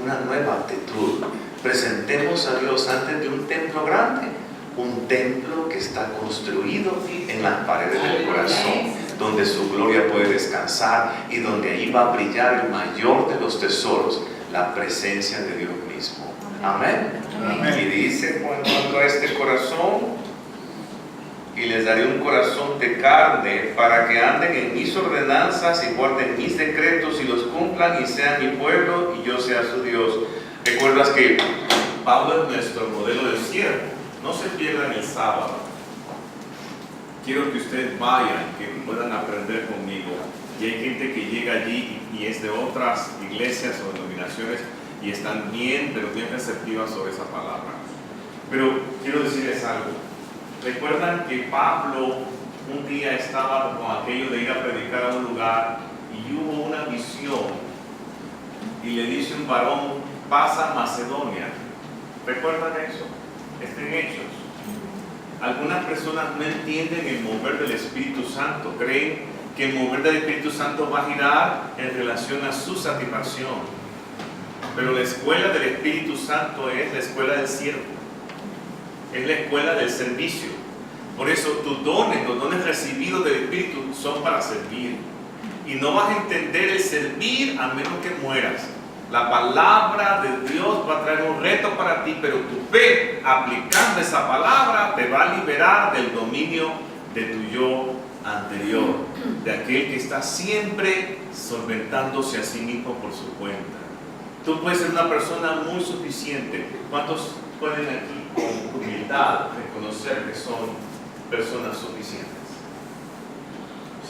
[SPEAKER 1] una nueva actitud. Presentemos a Dios antes de un templo grande, un templo que está construido en las paredes del corazón, donde su gloria puede descansar y donde ahí va a brillar el mayor de los tesoros, la presencia de Dios mismo. Amén. Amén. Y dice, en cuanto a este corazón: y les daré un corazón de carne para que anden en mis ordenanzas y guarden mis decretos y los cumplan y sean mi pueblo y yo sea su Dios. ¿Recuerdas que
[SPEAKER 2] Pablo es nuestro modelo de siervo? No se pierdan el sábado. Quiero que ustedes vayan, que puedan aprender conmigo. Y hay gente que llega allí y es de otras iglesias o denominaciones y están bien, pero bien receptivas sobre esa palabra. Pero quiero decirles algo. ¿Recuerdan que Pablo un día estaba con aquello de ir a predicar a un lugar y hubo una visión y le dice un varón: pasa a Macedonia? ¿Recuerdan eso? Estén hechos. Algunas personas no entienden el mover del Espíritu Santo. Creen que el mover del Espíritu Santo va a girar en relación a su satisfacción. Pero la escuela del Espíritu Santo es la escuela del siervo. Es la escuela del servicio. Por eso tus dones, los dones recibidos del Espíritu son para servir. Y no vas a entender el servir a menos que mueras. La palabra de Dios va a traer un reto para ti, pero tu fe aplicando esa palabra te va a liberar del dominio de tu yo anterior, de aquel que está siempre solventándose a sí mismo por su cuenta. Tú puedes ser una persona muy suficiente. ¿Cuántos pueden aquí con humildad reconocer que son personas suficientes?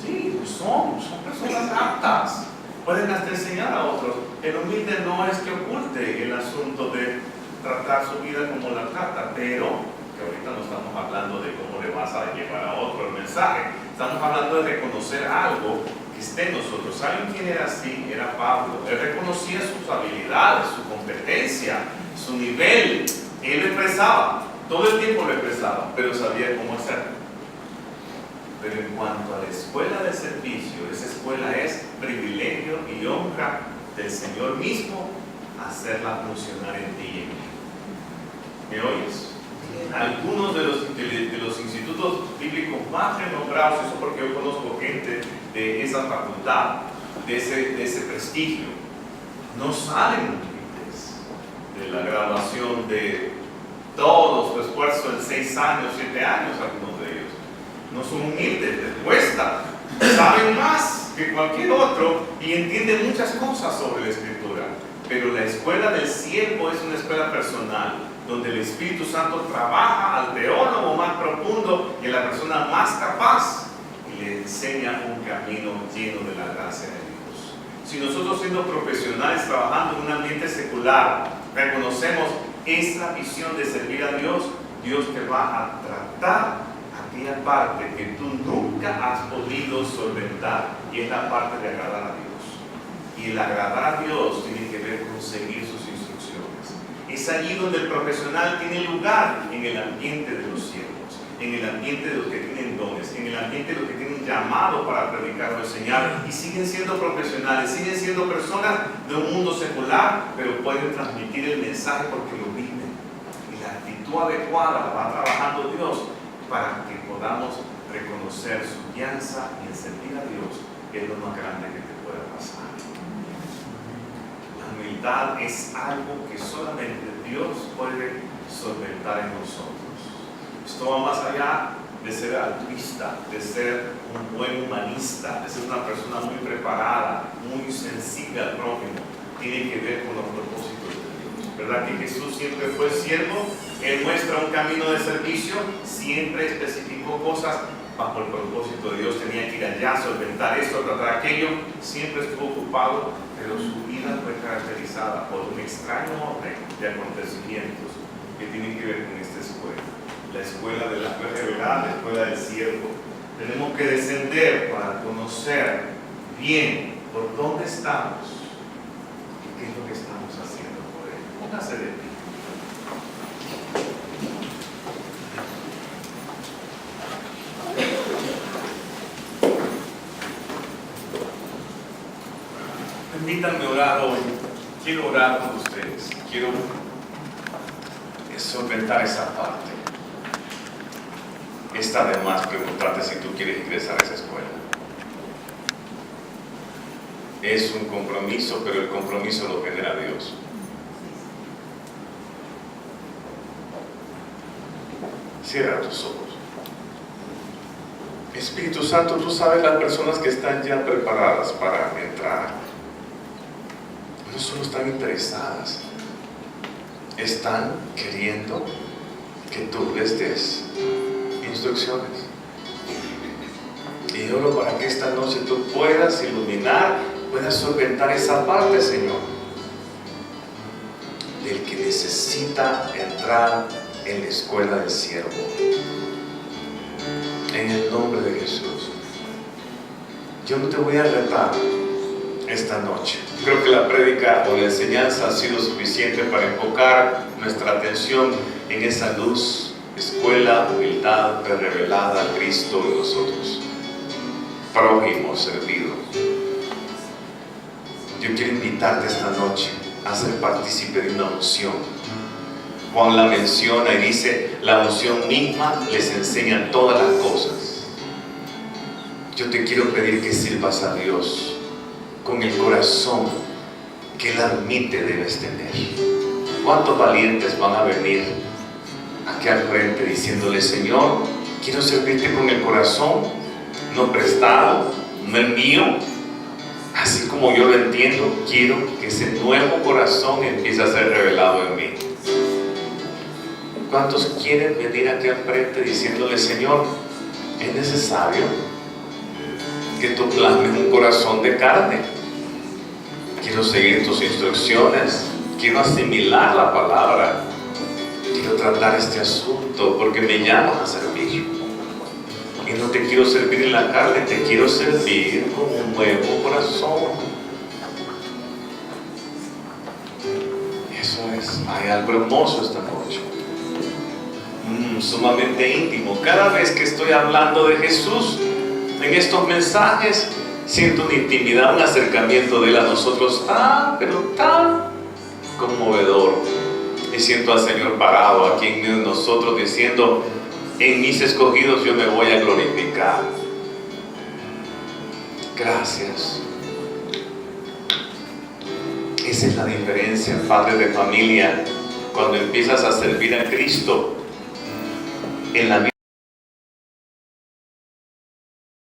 [SPEAKER 2] Sí, son personas aptas. Pueden hasta enseñar a otros. El humilde no es que oculte el asunto de tratar su vida como la trata, pero que ahorita no estamos hablando de cómo le vas a llevar a otro el mensaje. Estamos hablando de reconocer algo que esté en nosotros. ¿Saben quién era así? Era Pablo. Él reconocía sus habilidades, su competencia, su nivel. Él lo expresaba, todo el tiempo lo expresaba, pero sabía cómo hacerlo. Pero en cuanto a la escuela de servicio, esa escuela es privilegio y honra del Señor mismo hacerla funcionar en ti y en mí. ¿Me oyes? Algunos de los institutos bíblicos más renombrados, eso porque yo conozco gente de esa facultad, de ese prestigio, no salen de la graduación de todo su esfuerzo en 6 años, 7 años, algunos de ellos. No son humildes, les cuesta, saben más que cualquier otro y entienden muchas cosas sobre la Escritura, Pero la escuela del siervo es una escuela personal, donde el Espíritu Santo trabaja al teólogo más profundo y a la persona más capaz y le enseña un camino lleno de la gracia de Dios. Si nosotros, siendo profesionales trabajando en un ambiente secular, reconocemos esa visión de servir a Dios, Dios te va a tratar aquella parte que tú nunca has podido solventar, y es la parte de agradar a Dios. Y el agradar a Dios tiene que ver con seguir sus instrucciones. Es allí donde el profesional tiene lugar, en el ambiente de los siervos, en el ambiente de los que tienen dones, en el ambiente de los que tienen llamado para predicar o enseñar, y siguen siendo profesionales, siguen siendo personas de un mundo secular, pero pueden transmitir el mensaje porque lo viven. Y la actitud adecuada la va trabajando Dios para que podamos reconocer su guianza y en servir a Dios, que es lo más grande que te pueda pasar. La humildad es algo que solamente Dios puede solventar en nosotros. Esto va más allá de ser altruista, de ser un buen humanista, de ser una persona muy preparada, muy sensible al prójimo. Tiene que ver con los propósitos de Dios. ¿Verdad que Jesús siempre fue siervo? Él muestra un camino de servicio, siempre especificó cosas bajo el propósito de Dios. Tenía que ir allá, solventar esto, tratar aquello. Siempre estuvo ocupado, pero su vida fue caracterizada por un extraño orden de acontecimientos que tienen que ver con esta escuela. La escuela de la fe revelada, la escuela del siervo. Tenemos que descender para conocer bien por dónde estamos y qué es lo que estamos haciendo por él. Póngase de pie. Permítanme orar hoy. Quiero orar con ustedes. Quiero solventar esa parte. Está de más preguntarte si tú quieres ingresar a esa escuela. Es un compromiso, pero el compromiso lo genera Dios. Cierra tus ojos. Espíritu Santo, tú sabes las personas que están ya preparadas para entrar. No solo están interesadas, están queriendo que tú les des instrucciones. Y oro para que esta noche tú puedas iluminar, puedas solventar esa parte, Señor, del que necesita entrar en la escuela del siervo. En el nombre de Jesús. Yo no te voy a retar esta noche. Creo que la prédica o la enseñanza ha sido suficiente para enfocar nuestra atención en esa luz, escuela, humildad, revelada a Cristo en nosotros. Prójimo, servido. Yo quiero invitarte esta noche a ser partícipe de una unción. Juan la menciona y dice, la unción misma les enseña todas las cosas. Yo te quiero pedir que sirvas a Dios con el corazón que Él admite debes tener. ¿Cuántos valientes van a venir aquí al frente diciéndole, Señor, quiero servirte con el corazón, no prestado, no el mío, así como yo lo entiendo, quiero que ese nuevo corazón empiece a ser revelado en mí? ¿Cuántos quieren venir aquí al frente diciéndole, Señor, es necesario que tú plasmes un corazón de carne? Quiero seguir tus instrucciones, quiero asimilar la palabra, quiero tratar este asunto porque me llamas a servir. Y no te quiero servir en la carne, te quiero servir con un nuevo corazón. Eso es, hay algo hermoso esta noche. Sumamente íntimo. Cada vez que estoy hablando de Jesús en estos mensajes, siento una intimidad, un acercamiento de Él a nosotros pero tan conmovedor. Y siento al Señor parado aquí en medio de nosotros diciendo, en mis escogidos yo me voy a glorificar. Gracias. Esa es la diferencia, padre de familia, cuando empiezas a servir a Cristo en la vida.